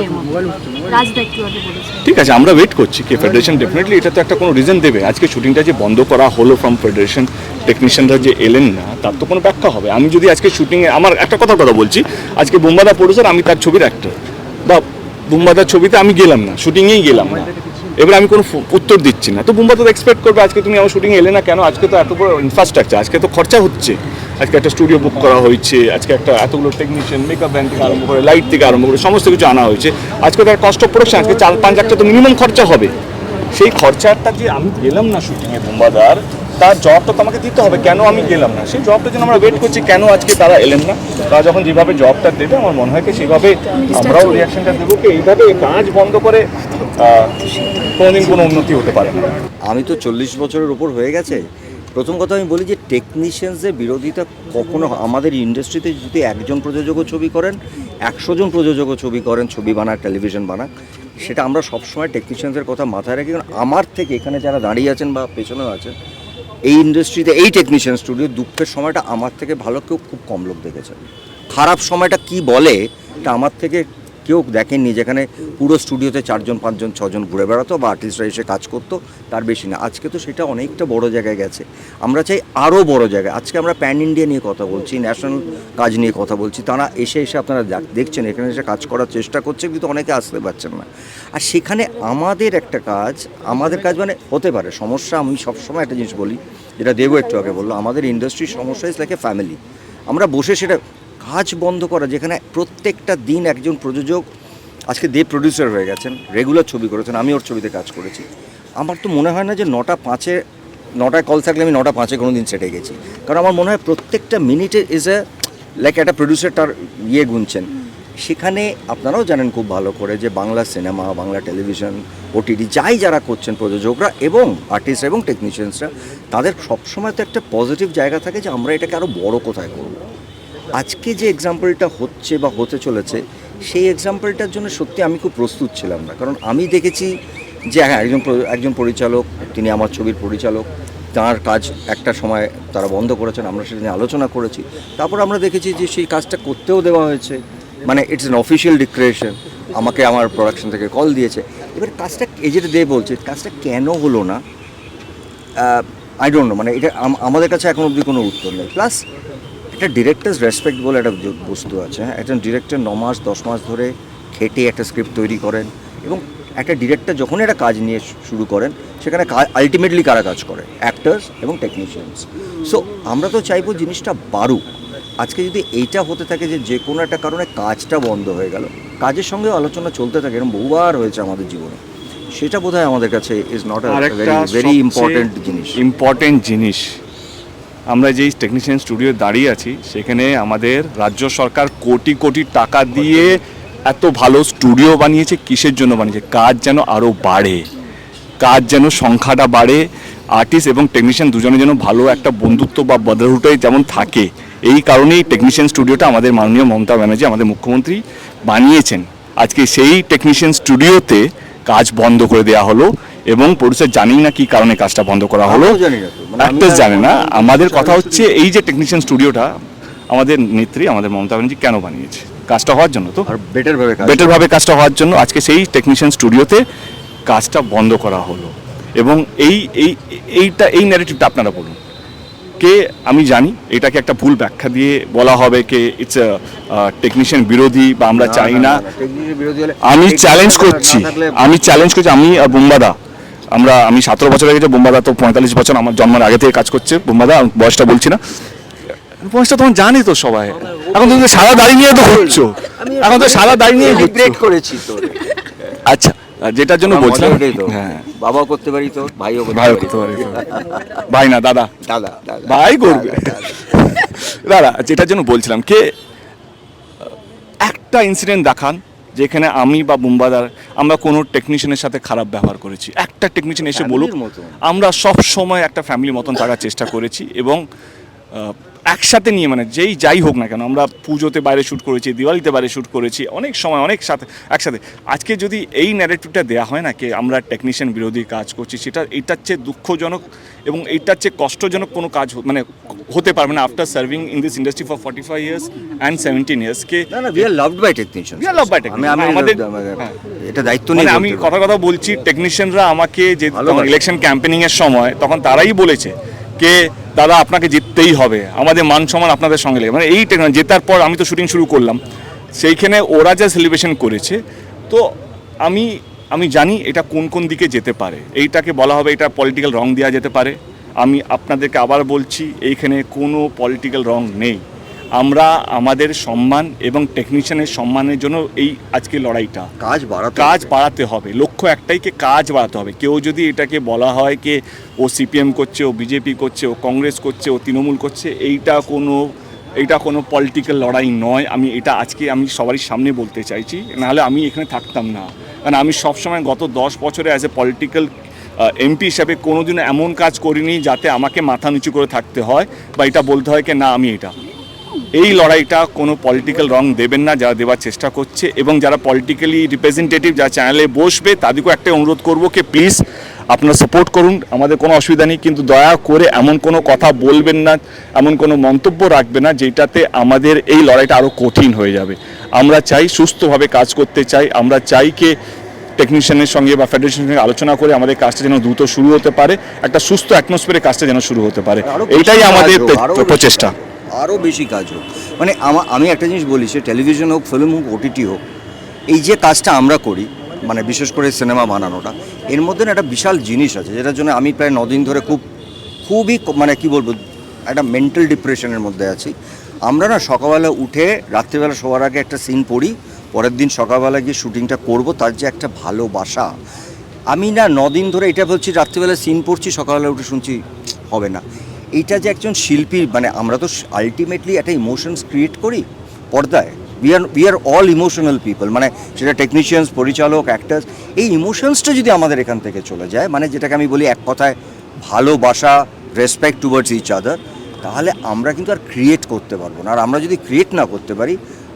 ঠিক আছে, আমরা ওয়েট করছি কি ফেডারেশন ডেফিনেটলি এটা তো একটা কোনো রিজন দেবে। আজকে শুটিংটা যে বন্ধ করা হলো ফ্রম ফেডারেশন, টেকনিশিয়ানরা যে এলেন না, তার তো কোনো ব্যাখ্যা হবে। আমি যদি আজকে শুটিংয়ে আমার একটা কথা বলছি, আজকে বুম্বাদা প্রডিউসার, আমি তার ছবির অ্যাক্টর, বা বুম্বাদার ছবিতে আমি গেলাম না, শুটিংয়েই গেলাম না, এবার আমি কোনো উত্তর দিচ্ছি না, তো বুম্বাদা তো এক্সপেক্ট করবে আজকে তুমি আমার শুটিংয়ে এলে না কেন? আজকে তো এত বড় ইনফ্রাস্ট্রাকচার, আজকে তো খরচা হচ্ছে, আজকে একটা স্টুডিও বুক করা হয়েছে, আজকে একটা এতগুলো টেকনিশিয়ান, মেকআপ ব্যান্ড থেকে আরম্ভ করে লাইট থেকে আরম্ভ করে সমস্ত কিছু আনা হয়েছে। আজকে তার কস্ট অফ প্রোডাকশন আজকে 4-5 লাখ টাকা তো মিনিমাম খরচা হবে। সেই খরচাটা যে আমি গেলাম না শুটিংয়ে বুম্বাদার, তার জবাবটা তো আমাকে দিতে হবে, কেন আমি গেলাম না। সেই জবাবটার জন্য আমরা ওয়েট করছি, কেন আজকে তারা এলেন না। তারা যখন যেভাবে জবটা দেবে আমার মনে হয় কি সেভাবে আমরাও রিয়াকশনটা দেবো কি এইভাবে কাজ বন্ধ করে কোনোদিন কোনো উন্নতি হতে পারে না। আমি তো 40 বছরের উপর হয়ে গেছে। প্রথম কথা আমি বলি যে টেকনিশিয়ানসদের বিরোধিতা কখনো, আমাদের ইন্ডাস্ট্রিতে যদি একজন প্রযোজকও ছবি করেন, 100 জন প্রযোজকও ছবি করেন, ছবি বানাক, টেলিভিশন বানাক, সেটা আমরা সবসময় টেকনিশিয়ানসদের কথা মাথায় রাখি। কারণ আমার থেকে এখানে যারা দাঁড়িয়ে আছেন বা পেছনেও আছেন এই ইন্ডাস্ট্রিতে, এই টেকনিশিয়ান স্টুডিও, দুঃখের সময়টা আমার থেকে ভালো কেউ খুব কম লোক দেখেছে। খারাপ সময়টা কি বলে তা আমার থেকে কেউ দেখেননি, যেখানে পুরো স্টুডিওতে 4 জন 5 জন 6 জন ঘুরে বেড়াতো বা আর্টিস্টরা এসে কাজ করতো, তার বেশি না। আজকে তো সেটা অনেকটা বড় জায়গায় গেছে, আমরা চাই আরও বড় জায়গায়। আজকে আমরা প্যান ইন্ডিয়া নিয়ে কথা বলছি, ন্যাশনাল কাজ নিয়ে কথা বলছি, তারা এসে আপনারা দেখছেন এখানে এসে কাজ করার চেষ্টা করছে, কিন্তু অনেকে আসতে পারছেন না। আর সেখানে আমাদের একটা কাজ, আমাদের কাজ মানে হতে পারে সমস্যা। আমি সবসময় একটা জিনিস বলি, যেটা দেব একটু আগে বললো, আমাদের ইন্ডাস্ট্রির সমস্যা ইজ লাইক এ ফ্যামিলি। আমরা বসে সেটা কাজ বন্ধ করা, যেখানে প্রত্যেকটা দিন একজন প্রযোজক, আজকে দেব প্রডিউসার হয়ে গেছেন, রেগুলার ছবি করেছেন, আমি ওর ছবিতে কাজ করেছি। আমার তো মনে হয় না যে 9টায় কল থাকলে আমি 9:05 কোনো দিন সেটে গেছি, কারণ আমার মনে হয় প্রত্যেকটা মিনিটে ইজ এ লাইক একটা প্রডিউসার তার গুনছেন। সেখানে আপনারাও জানেন খুব ভালো করে যে Bangla cinema, Bangla television, OTT যারা করছেন প্রযোজকরা এবং আর্টিস্ট এবং টেকনিশিয়ানসরা, তাদের সবসময় তো একটা পজিটিভ জায়গা থাকে যে আমরা এটাকে আরও বড় কোথায় করব। আজকে যে এক্সাম্পলটা হচ্ছে বা হতে চলেছে, সেই এক্সাম্পলটার জন্য সত্যি আমি খুব প্রস্তুত ছিলাম না। কারণ আমি দেখেছি যে হ্যাঁ, একজন পরিচালক, তিনি আমার ছবির পরিচালক, তার কাজ একটা সময় তারা বন্ধ করেছেন, আমরা সেটা নিয়ে আলোচনা করেছি। তারপর আমরা দেখেছি যে সেই কাজটা করতেও দেওয়া হয়েছে, মানে ইটস অ্যান অফিসিয়াল ডিক্লারেশন, আমাকে আমার প্রোডাকশন থেকে কল দিয়েছে। এবার কাজটা এই যেটা দেব বলছে, কাজটা কেন হলো না আই ডোন্ট নো, মানে এটা আমাদের কাছে এখন অবধি কোনো উত্তর নেই। প্লাস একটা ডিরেক্টরস রেসপেক্ট বলে একটা বস্তু আছে। হ্যাঁ, একজন ডিরেক্টর 9 মাস 10 মাস ধরে খেটে একটা স্ক্রিপ্ট তৈরি করেন এবং একটা ডিরেক্টর যখন একটা কাজ নিয়ে শুরু করেন সেখানে আলটিমেটলি কারা কাজ করে, অ্যাক্টার্স এবং টেকনিশিয়ানস। সো আমরা তো চাইবো জিনিসটা বাড়ুক। আজকে যদি এইটা হতে থাকে যে কোনো একটা কারণে কাজটা বন্ধ হয়ে গেল, কাজের সঙ্গে আলোচনা চলতে থাকে, এরকম বহুবার হয়েছে আমাদের জীবনে, সেটা বোধহয় আমাদের কাছে is not a very important জিনিস। আমরা যেই টেকনিশিয়ান স্টুডিও দাঁড়িয়ে আছি সেখানে আমাদের রাজ্য সরকার কোটি কোটি টাকা দিয়ে এত ভালো স্টুডিও বানিয়েছে। কিসের জন্য বানিয়েছে? কাজ যেন আরও বাড়ে, কাজ যেন সংখ্যাটা বাড়ে, আর্টিস্ট এবং টেকনিশিয়ান দুজনের যেন ভালো একটা বন্ধুত্ব বা ব্রাদারহুডে যেমন থাকে। এই কারণেই টেকনিশিয়ান স্টুডিওটা আমাদের মাননীয় মমতা ব্যানার্জি আমাদের মুখ্যমন্ত্রী বানিয়েছেন। আজকে সেই টেকনিশিয়ান স্টুডিওতে কাজ বন্ধ করে দেওয়া হলো এবং প্রডিউসার জানি না কি কারণে কাজটা বন্ধ করা হলো, অ্যাক্টার্স জানে না। আমাদের কথা হচ্ছে এই যে টেকনিশিয়ান স্টুডিওটা আমাদের নেত্রী আমাদের মমতা ব্যানার্জি কেন বানিয়েছে? কাজটা হওয়ার জন্য, তো বেটারভাবে কাজটা হওয়ার জন্য আজকে সেই টেকনিশিয়ান স্টুডিওতে কাজটা বন্ধ করা হলো। এবং এই ন্যারেটিভটা আপনারা বলুন কে? আমি জানি এটাকে একটা ভুল ব্যাখ্যা দিয়ে বলা হবে কে ইটস টেকনিশিয়ান বিরোধী বা আমরা চাই না। আমি চ্যালেঞ্জ করছি আমি আর বোম্বাদা, আমি 17 বছর আগে, বোম্বাদা তো 45 বছর আমার জন্মের আগে থেকে কাজ করছে। বোম্বাদা, বয়সটা বলছি না, বয়সটা তখন জানি তো সবাই। এখন তুমি সারা দাড়ি নিয়ে তো ঘুরছো, এখন তো সারা দাড়ি নিয়ে করেছি তো। আচ্ছা, যেটার জন্য বলছিলাম, হ্যাঁ, বাবাও করতে পারি তো, ভাইও করতে পারি। ভাই না দাদা, ভাই করবে দাদা। যেটার জন্য বলছিলাম কে একটা ইনসিডেন্ট দেখান যেখানে আমি বা বুম্বাদার আমরা কোনো টেকনিশিয়ানের সাথে খারাপ ব্যবহার করেছি। একটা টেকনিশিয়ান এসে বলুক। আমরা সব সময় একটা ফ্যামিলির মতন থাকার চেষ্টা করেছি এবং একসাথে নিয়ে, মানে যাই হোক না কেন, আমরা পুজোতে বাইরে শ্যুট করেছি, দিওয়ালিতে বাইরে শ্যুট করেছি, অনেক সময় অনেক সাথে একসাথে। আজকে যদি এই ন্যারেটিভটা দেওয়া হয় না কি আমরা টেকনিশিয়ান বিরোধী কাজ করছি, সেটা এইটার চেয়ে দুঃখজনক এবং এইটার চেয়ে কষ্টজনক কোনো কাজ মানে হতে পারবে না। After serving in this industry for 45 years and 17 years কে we are loved by technicians. আমাদের এটা দায়িত্ব নিয়ে আমি কথা বলছি। টেকনিশিয়ানরা আমাকে যে ইলেকশন ক্যাম্পেনিং এর সময় তখন তারাই বলেছে কে দাদা আপনাকে জিততেই হবে, আমাদের মান সম্মান আপনাদের সঙ্গে লেগে, মানে এই জেতার পর আমি তো শুটিং শুরু করলাম, সেইখানে ওরা যা সেলিব্রেশন করেছে। তো আমি জানি এটা কোন দিকে যেতে পারে। এইটাকে বলা হবে এটা পলিটিক্যাল রং দেওয়া যেতে পারে। আমি আপনাদেরকে আবার বলছি এইখানে কোনো পলিটিক্যাল রং নেই। আমরা আমাদের সম্মান এবং টেকনিশিয়ানের সম্মানের জন্য এই আজকে লড়াইটা, কাজ বাড়াতে হবে। লক্ষ্য একটাই কে কাজ বাড়াতে হবে। কেউ যদি এটাকে বলা হয় কে ও সিপিএম করছে, ও বিজেপি করছে, ও কংগ্রেস করছে, ও তৃণমূল করছে, এইটা কোনো পলিটিক্যাল লড়াই নয়। আমি সবারই সামনে বলতে চাইছি, নাহলে আমি এখানে থাকতাম না। কারণ আমি সবসময় গত 10 বছরে অ্যাজ এ পলিটিক্যাল এমপি হিসাবে কোনোদিনও এমন কাজ করিনি যাতে আমাকে মাথা নিচু করে থাকতে হয় বা এটা বলতে হয় কি না আমি এটা। এই লড়াইটা কোনো পলিটিক্যাল রং দেবেন না যারা দেওয়ার চেষ্টা করছে, এবং যারা পলিটিক্যালি রিপ্রেজেন্টেটিভ যারা চ্যানেলে বসবে তাদেরকেও একটা অনুরোধ করবো কি প্লিজ আপনারা সাপোর্ট করুন, আমাদের কোনো অসুবিধা নেই, কিন্তু দয়া করে এমন কোনো কথা বলবেন না, এমন কোনো মন্তব্য রাখবে না যেটাতে আমাদের এই লড়াইটা আরও কঠিন হয়ে যাবে। আমরা চাই সুস্থভাবে কাজ করতে চাই। আমরা চাই কি টেকনিশিয়ানের সঙ্গে বা ফেডারেশনের সঙ্গে আলোচনা করে আমাদের কাজটা যেন দ্রুত শুরু হতে পারে, একটা সুস্থ অ্যাটমসফিয়ারে কাজটা যেন শুরু হতে পারে। এইটাই আমাদের প্রচেষ্টা। আরও বেশি কাজ হোক। মানে আমি একটা জিনিস বলি, সে টেলিভিশন হোক, ফিল্ম হোক, ওটিটি হোক, এই যে কাজটা আমরা করি, মানে বিশেষ করে সিনেমা বানানোটা, এর মধ্যে না একটা বিশাল জিনিস আছে যেটার জন্য আমি প্রায় 9 দিন ধরে খুবই মানে কি বলবো, একটা মেন্টাল ডিপ্রেশনের মধ্যে আছি। আমরা না সকালবেলা উঠে রাত্রিবেলা শোয়ার আগে একটা সিন পড়ি, পরের দিন সকালবেলা গিয়ে শুটিংটা করব, তার যে একটা ভালোবাসা। আমি না 9 দিন ধরে এটা বলছি, রাত্রিবেলা সিন পড়ছি, সকালবেলা উঠে শুনছি হবে না। এইটা যে একজন শিল্পী, মানে আমরা তো আলটিমেটলি একটা ইমোশনস ক্রিয়েট করি পর্দায়। We are all emotional people, মানে সেটা টেকনিশিয়ানস, পরিচালক, অ্যাক্টার্স। এই ইমোশনসটা যদি আমাদের এখান থেকে চলে যায়, মানে যেটাকে আমি বলি এক কথায় ভালোবাসা, রেসপেক্ট টুয়ার্ডস ইচ আদার, তাহলে আমরা কিন্তু আর ক্রিয়েট করতে পারবো না। আর আমরা যদি ক্রিয়েট না করতে পারি,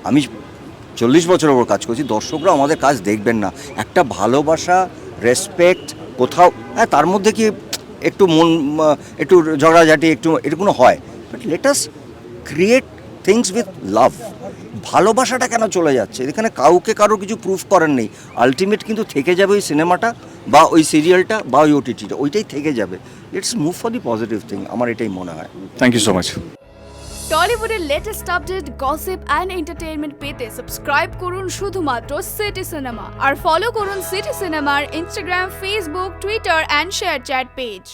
আমি 40 বছর ওপর কাজ করছি, দর্শকরা আমাদের কাজ দেখবেন না। একটা ভালোবাসা, রেসপেক্ট কোথাও, হ্যাঁ তার মধ্যে কি একটু ঝগড়াঝাটি এটুকুনো হয়, but let us create things with love. ভালোবাসাটা কেন চলে যাচ্ছে? এখানে কাউকে কারোর কিছু প্রুফ করার নেই। আলটিমেট কিন্তু থেকে যাবে ওই সিনেমাটা বা ওই সিরিয়ালটা বা ওই ওটিটিটা, ওইটাই থেকে যাবে। Let's move for the positive thing, আমার এটাই মনে হয়। Thank you so much. টলিউডের latest update, gossip and entertainment পেতে সাবস্ক্রাইব করুন শুধুমাত্র সিটি সিনেমা আর ফলো করুন সিটি সিনেমার Instagram, Facebook, Twitter and share chat page.